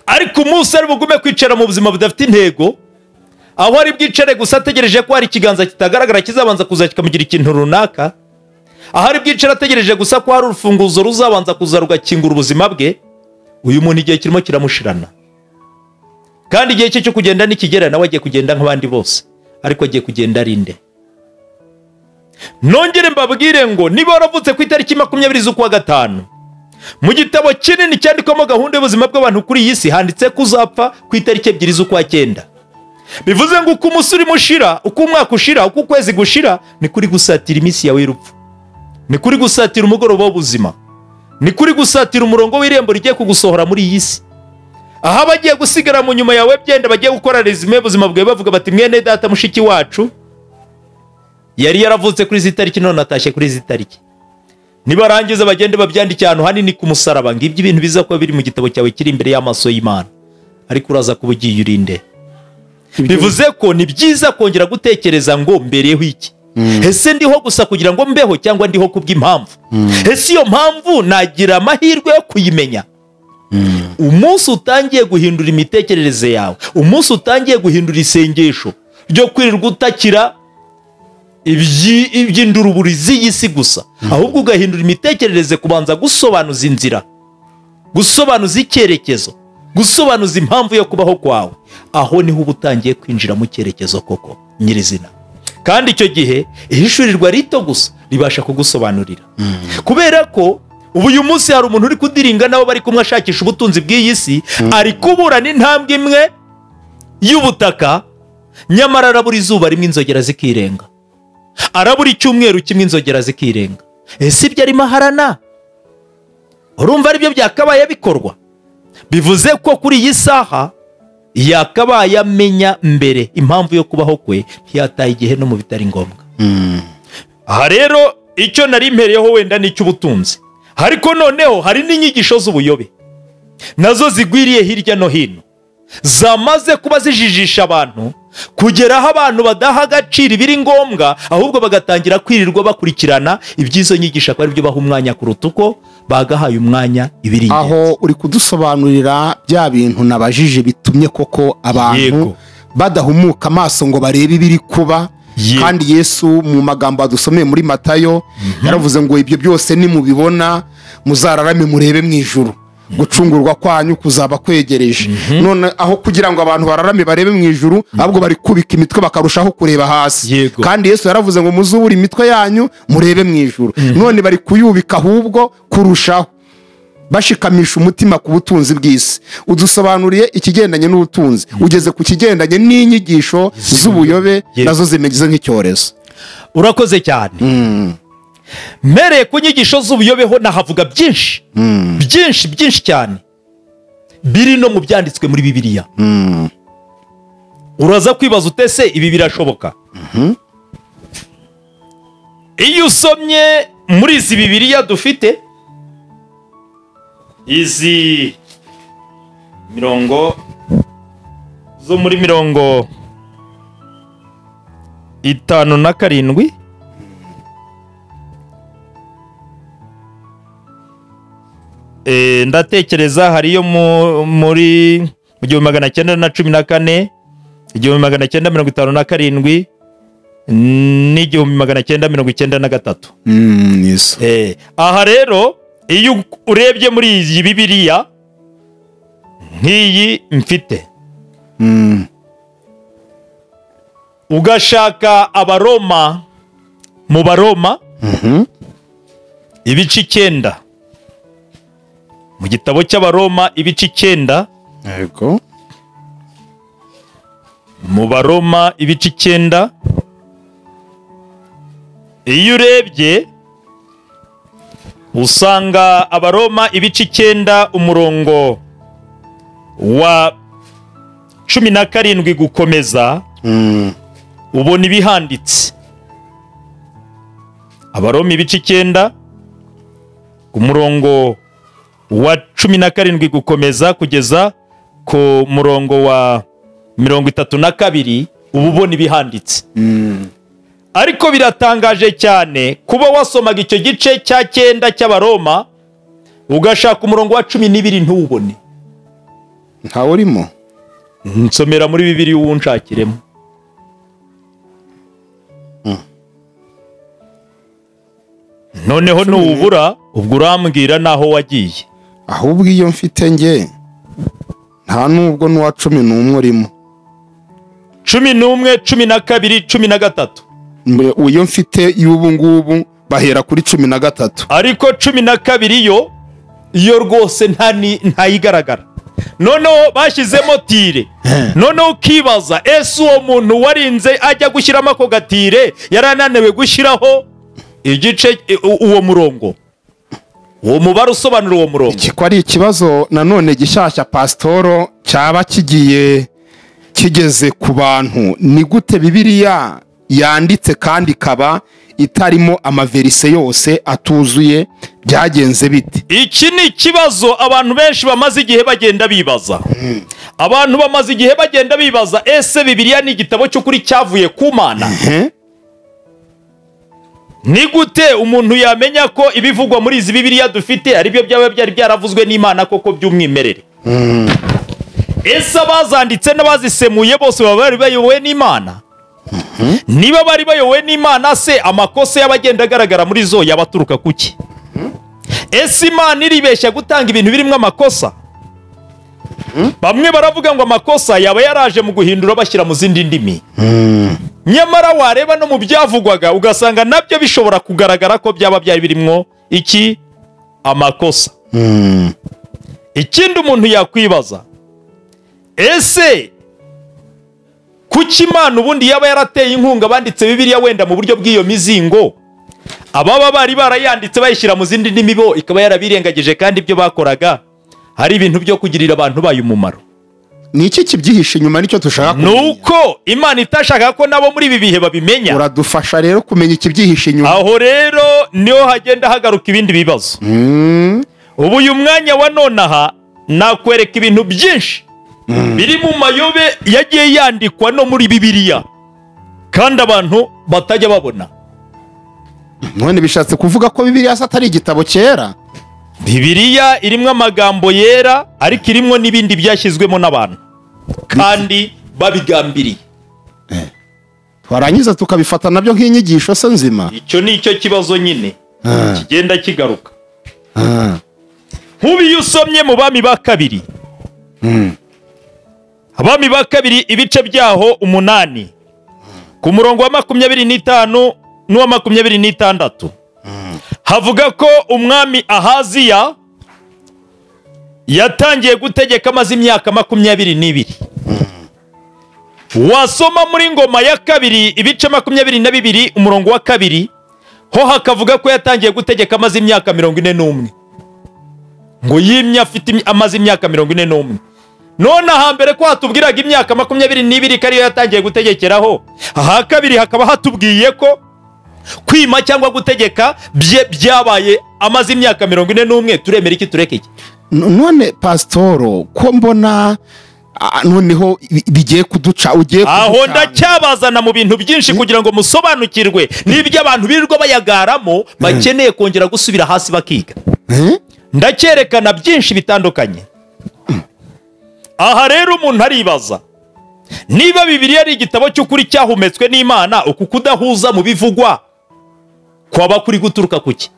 Ariko umunsi ari bugume kwicara mu buzima budafite intego, aho ari bwicare gusa ategereje ko hari ikiganza kitagaragara kizabanza kuza kikamugira ikintu runaka, aho ari bwicare ategereje gusa ko hari urufunguzo ruzabanza kuza rugakingura ubuzima bwe, uyu muntu igihe kirimo kiramushirana. Kandi igihe cye cyo kugenda nikigera nawe agiye kugenda nk'abandi bose, ariko agiye kugenda arinde. Nongere mbabwire ngo niba waravutse ku itariki 20 z'ukwa gatanu, mu gitabo kinini cyandikwamo gahunda y'ubuzima bw'abantu kuri iyi si handitse ko uzapfa ku itariki 2 z'ukwa 9. Bivuze ngo uko umusuri mushira, uko umwaka ushira, uko ukwezi gushira, ni kuri gusatira iminsi yawe y'urupfu, ni kuri gusatira umugoroba w'ubuzima, ni kuri gusatira umurongo w'irembo rigiye kugusohora muri iyi si. aha bagiye gusigara mu nyuma yawe byenda bagiye gukora resume buzima bwawe bavuga bati mwene data mushiki wacu yari yaravutse kuri izi tariki none atashye kuri izi tariki, nibarangiza bagende babyandike ahantu hanini ku musaraba, ngibyo ibintu biza kuba biri mu gitabo cyawe kiri imbere y'amaso y'Imana, ariko uraza kuba ugiye urinde. Bivuze ko ni byiza kongera gutekereza ngo mbereho iki, ese ndiho gusa kugira ngo mbeho cyangwa ndiho kubw'impamvu, ese iyo mpamvu nagira amahirwe yo kuyimenya. Umunsi utangiye guhindura imitekerereze yawe, umunsi utangiye guhindura isengesho ryo kwirirwa utakira iby'induruburizi y'isi gusa, ahubwo ugahindura imitekerereze, kubanza gusobanuza inzira, gusobanuza icyerekezo, gusobanuza impamvu yo kubaho kwawe, aho niho uba utangiye kwinjira mu cyerekezo koko nyirizina. Kandi icyo gihe ihishurirwa rito gusa ribasha kugusobanurira, kubera ko ubu uyu munsi hari umuntu uri kudiringa nabo bari kumwe ashakisha ubutunzi bw'iyi si, ari kubura n'intambwe imwe y'ubutaka, nyamara arabura izuba rimwe inzogera zikirenga, arabura icyumweru kimwe inzogera zikirenga. Ese ibyo arimo aharana urumva ari byo byakabaye bikorwa? Bivuze ko kuri iyi saha yakabaye amenya mbere impamvu yo kubaho kwe, ntiyataye igihe no mu bitari ngombwa. Aha rero icyo nari mpereyeho wenda ni icy'ubutunzi, ariko noneho hari n'inyigisho z'ubuyobe nazo zigwiriye hirya no hino, zamaze kuba zijijisha abantu kugera aho abantu badaha agaciro ibiri ngombwa, ahubwo bagatangira kwirirwa bakurikirana iby'izo nyigisho ko ari byo baha umwanya kuruta uko bagahaye umwanya ibiri ingenzi. Aho uri kudusobanurira bya bintu nabajije bitumye koko abantu badahumuka amaso ngo barebe ibiri kuba. Kandi Yesu mu magambo adusomeye muri Matayo yaravuze ngo ibyo byose nimubibona muzararame murebe mw'Ijuru, gucungurwa kwanyu kuzaba kwegereje. None aho kugira ngo abantu bararame barebe mw'Ijuru, ahubwo bari kubika imitwe bakarushaho kureba hasi. Kandi Yesu yaravuze ngo muzubura imitwe yanyu murebe mw'Ijuru. None bari kuyubika ahubwo kurushaho, bashikamisha umutima ku butunzi bw'isi. Udusobanuriye ikigendanye n'ubutunzi, ugeze ku kigendanye n'inyigisho z'ubuyobe nazo zimeze nk'icyorezo. Urakoze cyane. Mereye ku nyigisho z'ubuyobeho nahavuga byinshi byinshi cyane biri no mu byanditswe muri Bibiliya. Uraza kwibaza utese ibi birashoboka? Iyo usomye muri izi Bibiliya dufite, izi mirongo zo muri 57, ndatekereza hariyo muri 1914, 1957 n'1993. Aha rero iyo urebye muri iyi Bibiliya nk'iyi mfite, ugashaka Abaroma, mu Baroma ibice 9, mu gitabo cy'Abaroma ibice 9, yego, mu Baroma ibice 9, iyo urebye usanga Abaroma ibice 9 umurongo wa 17 gukomeza, ubona ibihanditse. Abaroma ibice 9 umurongo wa 17 gukomeza kugeza ku murongo wa 32 ubona ibihanditse. Ariko biratangaje cyane kuba wasomaga icyo gice cya 9 cy'Abaroma ugashaka umurongo wa 12 ntubone. Ntawo urimo? Nsomera muri Bibiliya uwunshakiremo. Noneho nuwubura ubwo urambwira naho wagiye. Ahubwo iyo mfite nge nta nubwo n'uwa 11 urimo. 11, 12, 13. Uyo mfite y'ubu ngubu bahera kuri 13. Ariko 12 yo rwose ntayigaragara. Noneho bashyizemo tire. Noneho ukibaza ese uwo muntu warinze ajya gushyiramo ako gatire yarananiwe gushyiraho igice uwo murongo. uwo mubare usobanura uwo murongo. iki ko ari ikibazo nanone gishyashya pasitoro cyaba kigeze ku bantu. Ni gute Bibiliya yanditse kandi ikaba itarimo amaverise yose atuzuye? Byagenze bite? Iki ni ikibazo abantu benshi bamaze igihe bagenda bibaza. Abantu bamaze igihe bagenda bibaza, ese Bibiliya ni igitabo cy'ukuri cyavuye ku Mana? Ni gute umuntu yamenya ko ibivugwa muri izi Bibiliya dufite ari byo byari byaravuzwe n'Imana koko by'umwimerere? Ese abazanditse n'abazisemuye bose baba bari bayobowe n'Imana? Niba bari bayobowe n'Imana, se amakosa y'abagenda agaragara muri zo yabaturuka kuki? Ese Imana iribeshya gutanga ibintu birimo amakosa? Bamwe baravuga ngo amakosa yaba yaraje mu guhindura bashyira mu zindi ndimi. Nyamara wareba no mu byavugwaga ugasanga nabyo bishobora kugaragara ko byaba byari birimo iki amakosa. Ikindi umuntu yakwibaza, ese kuki Imana ubundi yaba yarateye inkunga banditse Bibiliya wenda mu buryo bw'iyo mizingo, ababa bari barayanditse bayishyira mu zindi ndimi bo ikaba yarabirengagije kandi ibyo bakoraga hari ibintu byo kugirira abantu bayo umumaro? Ni iki kibyihishe inyuma nicyo dushaka kumenya? Nuko Imana itashaka ko nabo muri ibi bihe babimenya. Uradufasha rero kumenya ikibyihishe inyuma. Aho rero niho hagenda hagaruka ibindi bibazo. Ubu uyu mwanya wa nonaha nakwereka ibintu byinshi biri mu mayobe yagiye yandikwa no muri Bibiliya kandi abantu batajya babona. None bishatse kuvuga ko Bibiliya atari igitabo cyera? Bibiliya irimo amagambo yera ariko irimo n'ibindi byashyizwemo n'abantu kandi babigambiriye. Twarangiza tukabifata nabyo nk'inyigisho se nzima. Icyo ni cyo kibazo nyine kigenda kigaruka. Nk'ubu usomye mu Bami ba Kabiri, Abami ba Kabiri ibice byaho 8 ku murongo wa 25 n'uwa 26 havuga ko umwami Ahaziya yatangiye gutegeka amaze imyaka 22. Wasoma muri Ngoma ya Kabiri ibice 22 umurongo wa 2 ho hakavuga ko yatangiye gutegeka amaze imyaka 41. Ngo yimye afite amaze imyaka 41. None hambere ko hatubwiraga imyaka 22 kariyo yatangiye gutegekeraho, aha kabiri hakaba hatubwiye ko kwima cyangwa gutegeka byabaye amaze imyaka 41. Turemera iki tureke iki? None pasitoro ko mbona noneho bigiye kuduca ugiye kuduca. Aho ndacyabazana mu bintu byinshi kugira ngo musobanukirwe n'ibyo abantu birirwa bayagaramo bakeneye kongera gusubira hasi bakiga. Ndacyerekana byinshi bitandukanye. Aha rero umuntu aribaza, niba Bibiliya ari igitabo cy'ukuri cyahumetswe n'Imana, uku kudahuza mu bivugwa kwaba kuri guturuka kuki?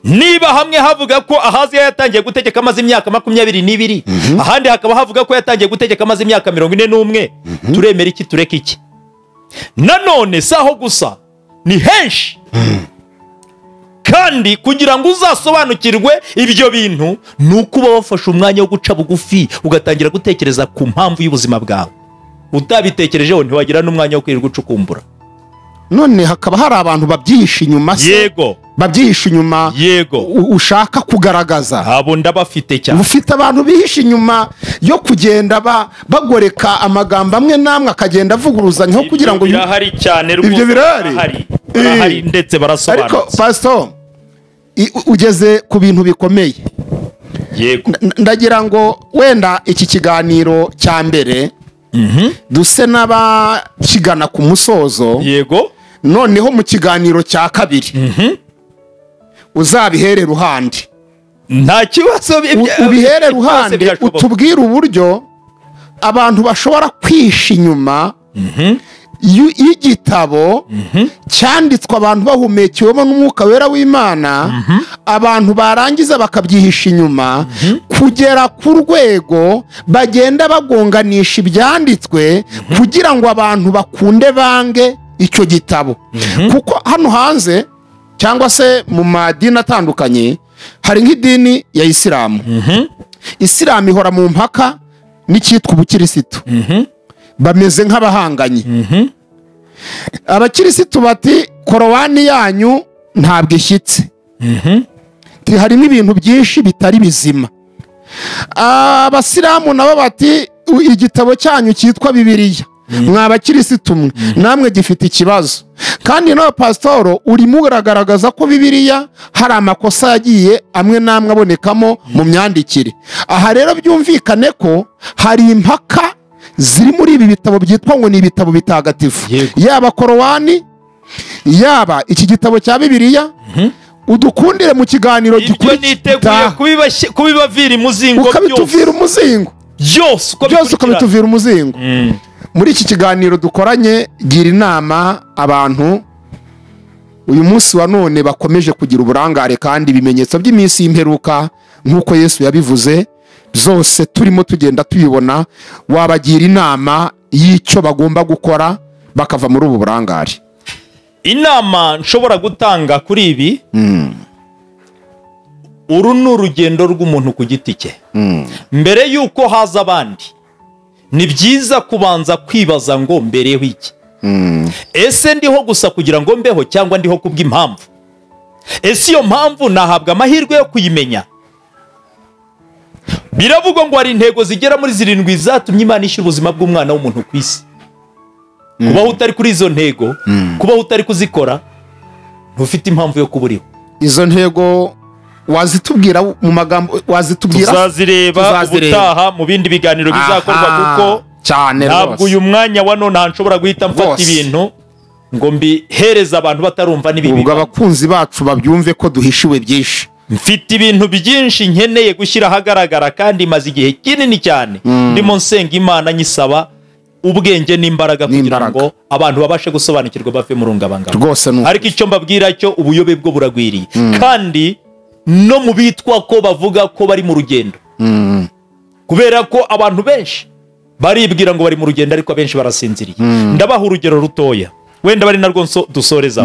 Niba hamwe havuga ko Ahaziya yatangiye gutegeka amaze imyaka 22, ahandi hakaba havuga ko yatangiye gutegeka amaze imyaka 41, turemera iki tureke iki? Nanone saho gusa ni henshi. Kandi kugira ngo uzasobanukirwe ibyo bintu nuko uba wafashe umwanya wo guca bugufi ugatangira gutekereza ku mpamvu y'ubuzima bwawe. Utabitekerejeho ntiwagira n'umwanya wo kwirirwa ucukumbura. None hakaba hari abantu babyihisha inyuma se? Yego. Babyihisha inyuma. Yego. Ushaka kugaragaza. Abo ndabafite cyane. Ufite abantu bihisha inyuma yo kugenda bagoreka amagambo amwe namwe akagenda avuguruzanya kugira ngo birahari cyane rwose. Ibyo birahari. Barahari ndetse barasobanutse. Ariko pastor ugeze ku bintu bikomeye. Yego. Ndagira ngo wenda iki kiganiro cya mbere duse n'abakigana ku musozo. Yego. Noneho mu kiganiro cya kabiri uzabihere ruhande. Nta kibazo ubihere ruhande utubwire uburyo abantu bashobora kwisha inyuma y'igitabo cyanditswe abantu bahumekewemo n'umwuka wera w'Imana, abantu barangiza bakabyihisha inyuma kugera ku rwego bagenda bagonganisha ibyanditswe kugira ngo abantu bakunde bange icyo gitabo. Kuko hano hanze cyangwa se mu madini atandukanye hari nk'idini ya Isilamu. Isilamu ihora mu mpaka n'icyitwa ubukirisitu. Bameze nk'abahanganye. Abakirisitu bati korowani yanyu ntabwo ishyitse, harimo ibintu byinshi bitari bizima. Abasilamu nabo bati igitabo cyanyu cyitwa Bibiliya mw'abakirisitu mwe namwe gifite ikibazo, kandi no pasitoro urimo uragaragaza ko Bibiliya hari amakosa yagiye amwe namwe abonekamo mu myandikire. Aha rero byumvikane ko hari impaka ziri muri ibi bitabo byitwa ngo ni ibitabo bitagatifu, yaba Korowani yaba iki gitabo cya Bibiliya. Udukundire mu kiganiro gikurikira kubibavira imuzingo ukabituvira umuzingo byose ukabituvira umuzingo. Muri iki kiganiro dukoranye gira inama abantu uyu munsi wa none bakomeje kugira uburangare kandi ibimenyetso by'iminsi y'imperuka nk'uko Yesu yabivuze byose turimo tugenda tuyibona, wabagira inama y'icyo bagomba gukora bakava muri ubu burangare. Inama nshobora gutanga kuri ibi, uru ni urugendo rw'umuntu ku giti cye. Mbere y'uko haza abandi ni byiza kubanza kwibaza ngo mbereho iki. Ese ndiho gusa kugira ngo mbeho cyangwa ndiho kubw'impamvu? Ese iyo mpamvu nahabwa amahirwe yo kuyimenya? Biravugwa ngo hari intego zigera muri 7 zatumye Imana ishyira ubuzima bw'umwana w'umuntu ku isi. Kubaho utari kuri izo ntego, kubaho utari kuzikora, ntufite impamvu yo kuburiho. Izo ntego wazitubwira mu magambo, wazitubwira tuzazireba ubutaha mu bindi biganiro bizakorwa, kuko cyane ntabwo uyu mwanya wa none nshobora guhita mfata ibintu ngo mbihereza abantu batarumva n'ibibi. Ubwo abakunzi bacu babyumve ko duhishiwe byinshi. Mfite ibintu byinshi nkeneye gushyira ahagaragara, kandi maze igihe kinini cyane ndimo nsenga Imana nyisaba ubwenge n'imbaraga kugira ngo abantu babashe gusobanukirwa bave mu rungabangabo. Rwose ariko icyo mbabwira cyo ubuyobe bwo buragwiriye, kandi no mu bitwa ko bavuga ko bari mu rugendo, kubera ko abantu benshi baribwira ngo bari mu rugendo ariko abenshi barasinziriye. Ndabaha urugero rutoya wenda bari narwo dusoreza.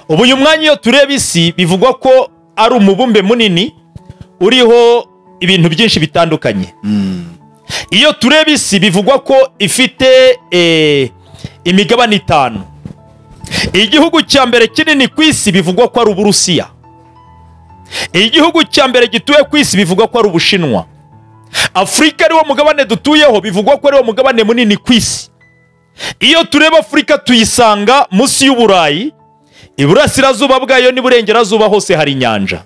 Ubu uyu mwanya iyo tureba isi bivugwa ko ari umubumbe munini uriho ibintu byinshi bitandukanye. Iyo tureba isi bivugwa ko ifite imigabane 5. Igihugu cya mbere kinini ku isi bivugwa ko ari Uburusiya. Igihugu cya mbere gituye ku isi bivugwa ko ari Ubushinwa. Afrika ariwo mugabane dutuyeho bivugwa ko ariwo mugabane munini ku isi. Iyo tureba Afrika tuyisanga munsi y'Uburayi, iburasirazuba bwayo n'iburengerazuba hose hari inyanja.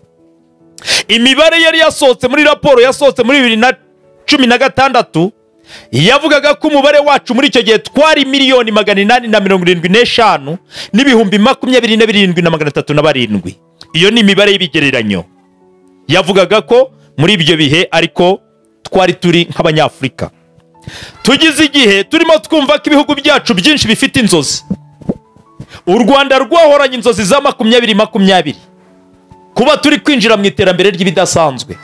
Imibare yari yasohotse muri raporo yasohotse muri 2016 yavugaga ko umubare wacu muri icyo gihe twari 875 n'ibihumbi 22,307. Iyo ni imibare y'ibigereranyo yavugaga ko muri ibyo bihe ariko twari turi nk'Abanyafrika. Tugize igihe turimo twumva ko ibihugu byacu byinshi bifite inzozi. U Rwanda rwahoranye inzozi za 2020 kuba turi kwinjira mu iterambere ry'ibidasanzwe.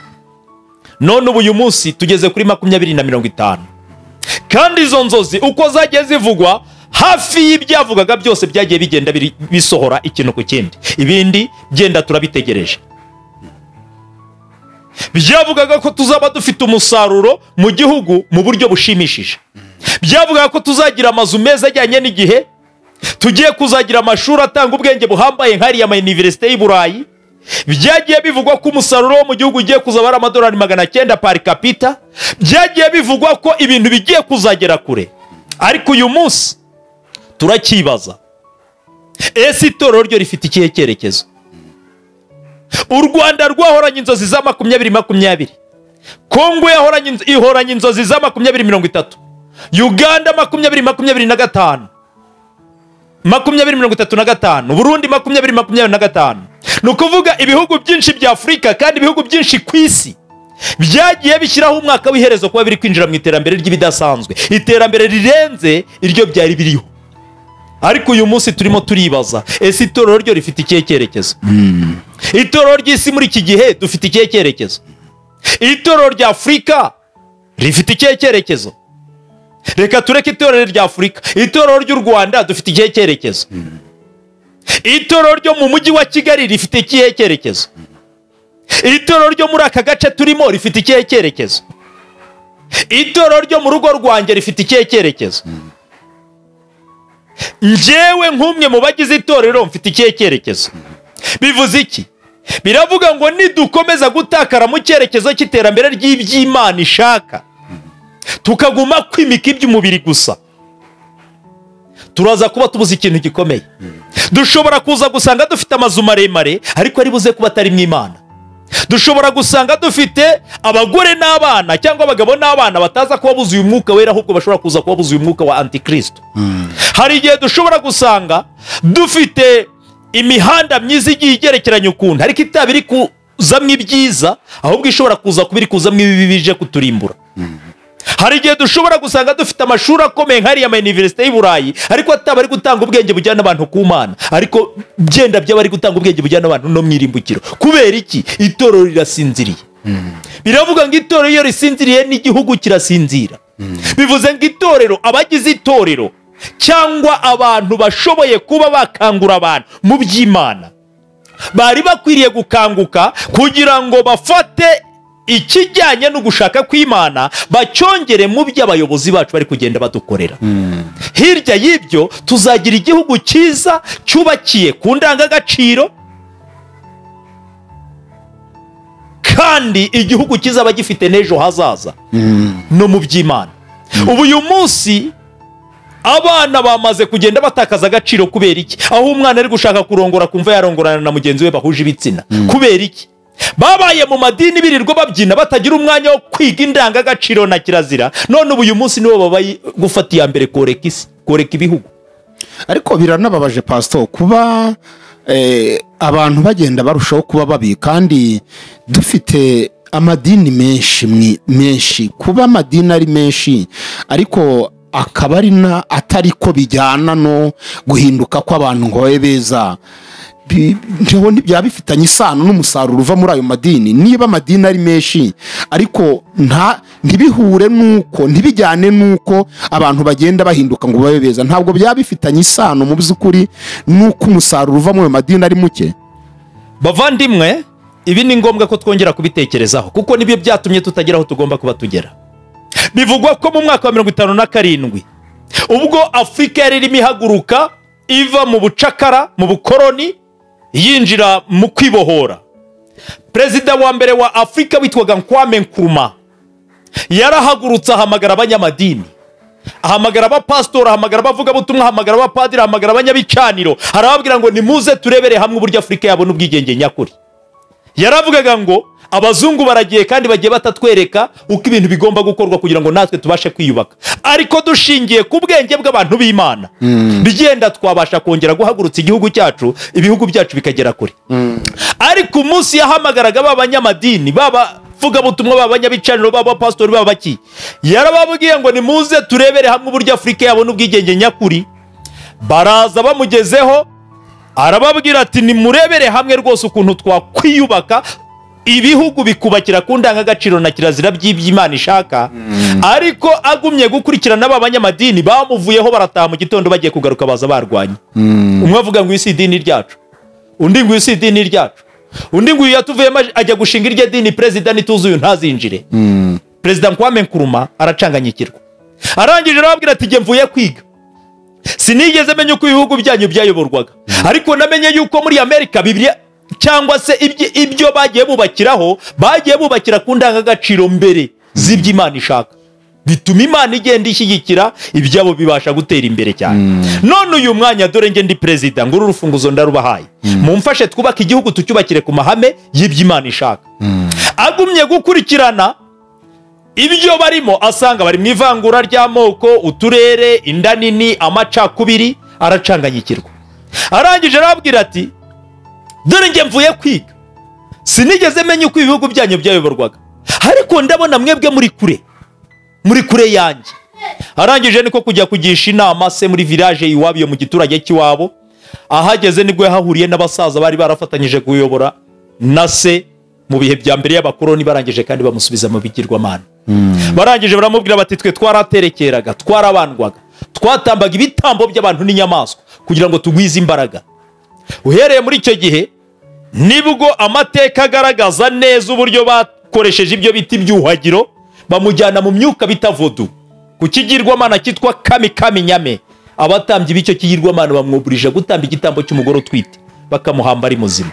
None ubu uyu munsi tugeze kuri 2050, kandi izo nzozi uko zagiye zivugwa hafi y'ibyavugaga byose byagiye bigenda bisohora ikintu ku kindi, ibindi genda turabitegereje. Byavugaga ko tuzaba dufite umusaruro mu gihugu mu buryo bushimishije. Byavugaga ko tuzagira amazu meza ajyanye n'igihe, tugiye kuzagira amashuri atanga ubwenge buhambaye nk'ariya ama universite y'I Burayi. Byagiye bivugwa ko umusaruro wo mu gihugu ugiye kuzaba ari amadolari 900 par capita. Byagiye bivugwa ko ibintu bigiye kuzagera kure, ariko uyu munsi turakibaza, ese itorero ryo rifite ikihe cyerekezo? U Rwanda rwahoranye inzozi za 2020, Kongo ihoranye inzozi za 2030, Uganda 2035, 2035, Burundi 2025. Nukuvuga ibihugu byinshi bya Afrika kandi ibihugu byinshi ku isi byagiye bishyiraho umwaka w'iherezo kuba biri kwinjira mu iterambere ry'ibidasanzwe, iterambere rirenze iryo byari biriho. Ariko uyu munsi turimo turibaza, ese itorero ryo rifite ikihe cyerekezo? Itorero ry'isi muri iki gihe dufite ikihe cyerekezo? Itorero rya Afrika rifite ikihe cyerekezo? Reka tureke itorero rya Afrika, itorero ry'u Rwanda dufite ikihe cyerekezo? Itorero ryo mu mujyi wa Kigali rifite ikihe cyerekezo? Itorero ryo muri aka gace turimo rifite ikihe cyerekezo? Itorero ryo mu rugo rwanjye rifite ikihe cyerekezo? Njyewe nk'umwe mu bagize itorero mfite ikihe cyerekezo? Bivuze iki? biravuga ngo nidukomeza gutakara mu cyerekezo cy'iterambere ry'iby'Imana ishaka tukaguma kwimika iby'umubiri gusa, turaza kuba tubuze ikintu gikomeye. Dushobora kuza gusanga dufite amazu maremare ariko ari buze kuba atari mw'Imana. Dushobora gusanga dufite abagore n'abana cyangwa abagabo n'abana bataza kuba buzuye umwuka wera, ahubwo bashobora kuza kuba buzuye umwuka wa antikristo. Hari igihe dushobora gusanga dufite imihanda myiza igiye igerekeranye ukuntu ariko itabiri kuzamwo ibyiza, ahubwo ishobora kuza kubiri kuzamwo ibibi bije kuturimbura. Hari igihe dushobora gusanga dufite amashuri akomeye nk'ariya ama universite y'i Burayi ariko atabari gutanga ubwenge bujyana abantu ku Mana, ariko byenda by'abari gutanga ubwenge bujyana abantu no mwirimbukiro. Kubera iki? Itorero rirasinziriye. Biravuga ngo itorero iyo risinziriye n'igihugu kirasinzira. Bivuze ngo itorero, abagize itorero cyangwa abantu bashoboye kuba bakangura abantu mu by'Imana bari bakwiriye gukanguka kugira ngo bafate ikijyanye no gushaka kw'Imana bacyongere mu by'abayobozi bacu bari kugenda badukorera. Hirya y'ibyo tuzagira igihugu cyiza cyubakiye ku ndangagaciro, kandi igihugu kizaba gifite n'ejo hazaza no mu by'Imana. Ubu uyu munsi abana bamaze kugenda batakaza agaciro. Kubera iki? Aho umwana ari gushaka kurongora kumva yarongorana na mugenzi we bahuje ibitsina. Kubera iki? Babaye mu madini birirwa babyina batagira umwanya wo kwiga indangagaciro na kirazira. None ubu uyu munsi nibo babaye gufata iya mbere koreka isi, koreka ibihugu. Ariko biranababaje pastor kuba abantu bagenda barushaho kuba babi, kandi dufite amadini menshi kuba amadini ari menshi ariko akaba ari atari ko bijyana no guhinduka kw'abantu ngo babe beza. Byaba bifitanye isano n'umusaruro uva muri ayo madini. Niba amadini ari menshi ariko ntibihure nuko, ntibijyane nuko abantu bagenda bahinduka ngo babe beza, ntabwo byaba bifitanye isano mu by'ukuri nuko umusaruro uva muri ayo madini ari muke. Bavandimwe, ibi ni ngombwa ko twongera kubitekerezaho kuko nibyo byatumye tutagera aho tugomba kuba tugera. Bivugwa ko mu mwaka wa 57 ubwo Afurika yari irimo ihaguruka iva mu bucakara, mu bukoroni, yinjira mu kwibohora, perezida wa mbere wa Afurika witwaga Nkwame Nkrumah yarahagurutse ahamagara abanyamadini, ahamagara abapastori, ahamagara abavugabutumwa, ahamagara abapadiri, ahamagara abanyabicaniro, arababwira ngo nimuze turebere hamwe uburyo Afurika yabona ubwigenge nyakuri. Yaravugaga ngo abazungu baragiye kandi bagiye batatwereka uko ibintu bigomba gukorwa kugira ngo natwe tubashe kwiyubaka, ariko dushingiye ku bwenge bw'abantu b'Imana bigenda twabasha kongera guhagurutsa igihugu cyacu, ibihugu byacu bikagera kure. Ariko umunsi yahamagaraga b'abanyamadini, vugabutumwa, b'abanyabicaniro, b'abapastori, b'abaki, yarababwiye ngo nimuze turebere hamwe uburyo Afurika yabona ubwigenge nyakuri. Baraza bamugezeho arababwira ati nimurebere hamwe rwose ukuntu twakwiyubaka, ibihugu bikubakira ku ndangagaciro na kirazira by'iby'Imana ishaka. Ariko agumye gukurikirana b'abanyamadini bamuvuyeho, barataha mu gitondo bagiye kugaruka baza barwanye. Umwe avuga ngo isi idini ryacu, undi ngo isi idini ryacu, undi ngo yatuvuyemo ajya gushinga iryo dini perezida nituzuye ntazinjire. Perezida Nkwame Nkrumah aracanganyikirwa, arangije arababwira ati nge mvuye kwiga, sinigeze menya uko ibihugu byanyu byayoborwaga, ariko namenye yuko muri Amerika Bibiliya cyangwa se ibyo bagiye bubakiraho, bagiye bubakira ku ndangagaciro mbere z'iby'Imana ishaka, bituma Imana igenda ishyigikira ibyabo bibasha gutera imbere cyane. None uyu mwanya dore nge ndi perezida, ngo uru rufunguzo ndarubahaye, mumfashe twubake igihugu tucyubakire ku mahame y'iby'Imana ishaka. Agumye gukurikirana ibyo barimo, asanga bari mu ivangura ry'amoko, uturere, inda nini, amacakubiri, aracanganyikirwa. Arangije arabwira ati dore nge mvuye kwiga, sinigeze menya uko ibihugu byanyu byayoborwaga, ariko ndabona mwebwe muri kure yanjye. Arangije niko kujya kugisha inama se muri village iwabo yo mu giturage cy'iwabo. Ahageze nibwo yahahuriye n'abasaza bari barafatanyije kuyobora na se mu bihe bya mbere y'abakoroni, barangije kandi bamusubiza mu bigirwamana. Barangije baramubwira bati twe twaraterekeraga, twarabandwaga, twatambaga ibitambo by'abantu n'inyamaswa kugira ngo tugwize imbaraga. Uhereye muri icyo gihe nibwo amateka agaragaza neza uburyo bakoresheje ibyo biti by'uhagiro, bamujyana mu myuka bita vodu, ku kigirwamana cyitwa kami nyame. Abatambyi b'icyo kigirwamana bamwuburije gutamba igitambo cy'umugore utwite, bakamuhamba ari muzima.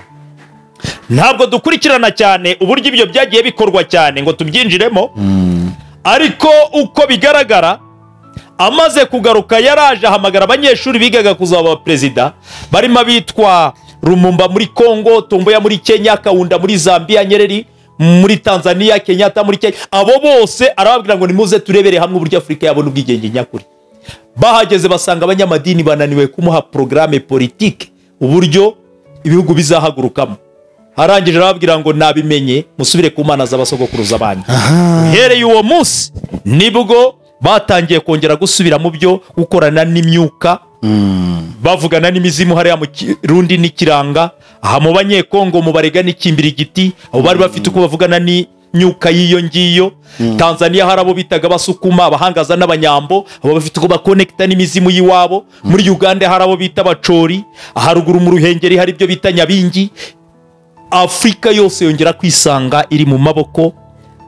ntabwo dukurikirana cyane uburyo ibyo byagiye bikorwa cyane ngo tubyinjiremo, ariko uko bigaragara amaze kugaruka yaraje ahamagara abanyeshuri bigaga kuzaba perezida, barimo abitwa Lumumba muri Kongo, Tomboya muri Kenya, Kaunda muri Zambia, Nyerere muri Tanzania, Kenyatta muri Kenya. Abo bose arababwira ngo nimuze turebere hamwe uburyo Afurika yabona ubwigenge nyakuri. Bahageze basanga abanyamadini bananiwe kumuha programme politique uburyo ibihugu bizahagurukamo. Arangije arababwira ngo nabimenye musubire ku mana z'abasogokuruza banyu. Hereye uwo munsi nibwo batangiye kongera gusubira mu byo gukorana n'imyuka, bavugana n'imizimu hariya mu Rundi n'Ikiranga, aha mu Banyekongo mu Barega n'ikimbira igiti, abo bari bafite uko bavugana n'imyuka y'iyo ngiyo. Tanzania harabo bitaga Basukuma, abahangaza n'Abanyambo, abo bafite uko bakonekta n'imizimu yiwabo. Muri Uganda harabo bita Abacori, aharuguru mu Ruhengeri hari ibyo bita Nyabingi. Afrika yose yongera kwisanga iri mu maboko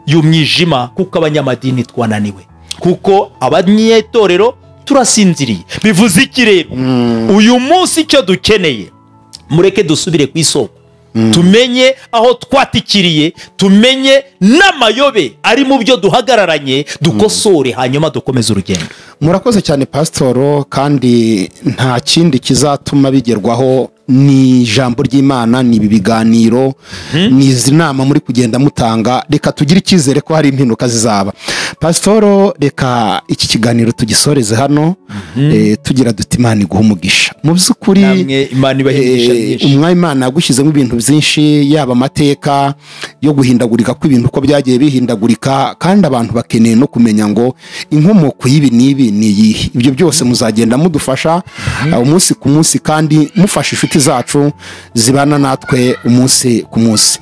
y'umwijima kuko abanyamadini twananiwe, kuko abanyetorero turasinziriye. Bivuze iki rero? Uyu munsi icyo dukeneye, mureke dusubire ku isoko, tumenye aho twatikiriye, tumenye n'amayobe ari mu byo duhagararanye, dukosore hanyuma dukomeze urugendo. Murakoze cyane Pasitoro, kandi nta kindi kizatuma bigerwaho ni ijambo ry'Imana, ni ibi biganiro, ni izi nama muri kugenda mutanga. Reka tugire icyizere ko hari impinduka zizaba. Pasitoro, reka iki kiganiro tugisoreze hano, tugira duti Imana iguha umugisha. Mu by'ukuri umwanya Imana yagushyizemo ibintu byinshi, yaba amateka yo guhindagurika kw'ibintu uko byagiye bihindagurika, kandi abantu bakeneye no kumenya ngo inkomoko y'ibi n'ibi ni iyihe. Ibyo byose muzagenda mudufasha umunsi ku munsi, kandi mufasha inshuti zacu zibana natwe umunsi ku munsi.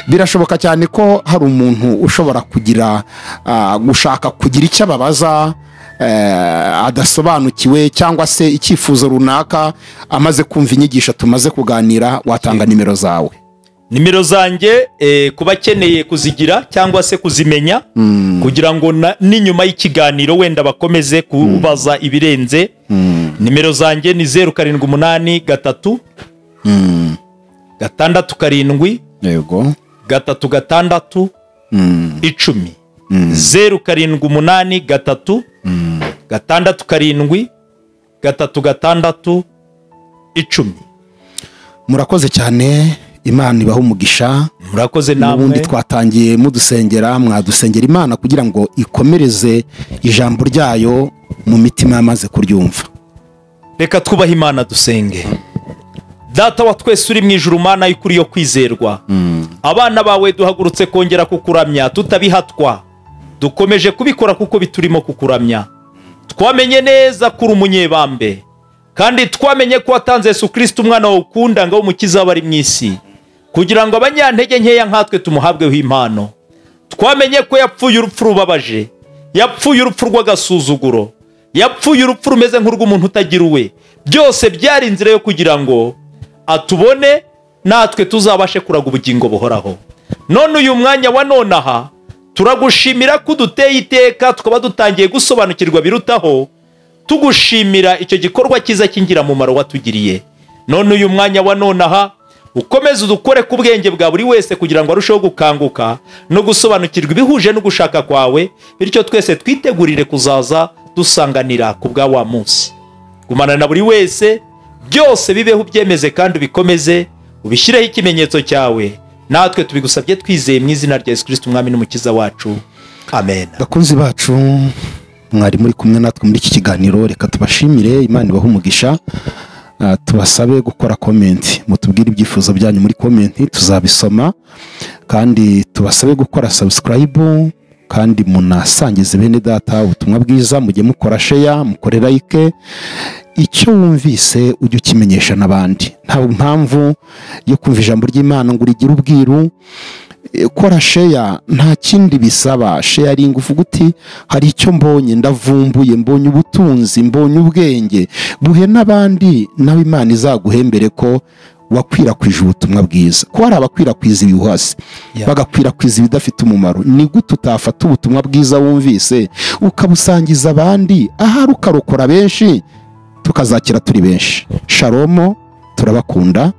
Birashoboka cyane ko hari umuntu ushobora kugira gushaka kugira icyo ababaza adasobanukiwe, cyangwa se icyifuzo runaka amaze kumva inyigisho tumaze kuganira. Watanga nimero zawe? Nimero zanjye kubakeneye kuzigira cyangwa se kuzimenya, kugira ngo n'inyuma y'ikiganiro wenda bakomeze kubaza ibirenze. Nimero zanjye ni 0783 667 yego 36 10 0783 667 36 10. Murakoze cyane, Imana ibaha umugisha. Murakoze namwe. Ubundi twatangiye mudusengera, mwadusengera Imana kugira ngo ikomereze ijambo ryayo mu mitima yamaze kuryumva. Reka twubahe Imana dusenge. Data wa twese uri mu ijuru, Mana y'ukuri yo kwizerwa, abana bawe duhagurutse kongera kukuramya tutabihatwa, dukomeje kubikora kuko biturimo kukuramya. Twamenye neza kuri umunyebambe, kandi twamenye ko watanze Yesu Kristo umwana wawe ukunda ngo umukiza abari mu isi, kugira ngo abanyantege nkeya nkatwe tumuhabweho impano. Twamenye ko yapfuye urupfu rubabaje, yapfuye urupfu rw'agasuzuguro, yapfuye urupfu rumeze nk'urw'umuntu utagira uwe. Byose byari inzira yo kugira ngo atubone natwe tuzabashe kuraga ubugingo buhoraho. None uyu mwanya wa nonaha turagushimira ko duteye iteka, tukaba dutangiye gusobanukirwa birutaho, tugushimira icyo gikorwa cyiza cy'ingirakamaro watugiriye. None uyu mwanya wa nonaha ukomeze udukore ku bwenge bwa buri wese, kugira ngo arusheho gukanguka no gusobanukirwa ibihuje no gushaka kwawe, bityo twese twitegurire kuzaza dusanganira ku bwa wa munsi. Gumana na buri wese, byose bibeho byemeze kandi bikomeze, ubishyireho ikimenyetso cyawe, natwe tubigusabye twizeye mu izina rya Yesu Kristo umwami n'umukiza wacu, amen. Bakunzi bacu, mwari muri kumwe natwe muri iki kiganiro, reka tubashimire. Imana ibahe umugisha. Tubasabe gukora comment, mutubwire ibyifuzo byanyu muri comment, tuzabisoma. Kandi tubasabe gukora subscribe, kandi munasangize bene data ubutumwa bwiza, mujye mukora share, mukore like. Icyo wumvise ujye ukimenyesha n'abandi. Nta mpamvu yo kumva ijambo ry'Imana ngo urigire ubwiru. Kora share, nta kindi bisaba. Sharing uvuga uti hari icyo mbonye, ndavumbuye, mbonye ubutunzi, mbonye ubwenge, buhe n'abandi, nawe Imana izaguhembere ko wakwirakwije ubutumwa bwiza. Ko hari abakwirakwiza ibihuhasi, bagakwirakwiza ibidafite umumaro. Ni gute utafata ubutumwa bwiza wumvise ukabusangiza abandi, ahari ukarokora benshi, tukazakira turi benshi. Shalom, turabakunda,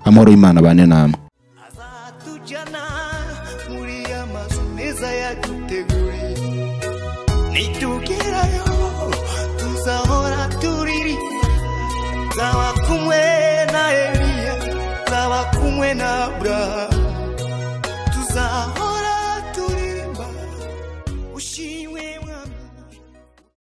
amahoro y'Imana bane namwe. nzaba kumwe na Eliya, nzaba kumwe na Abrahamu, tuzaba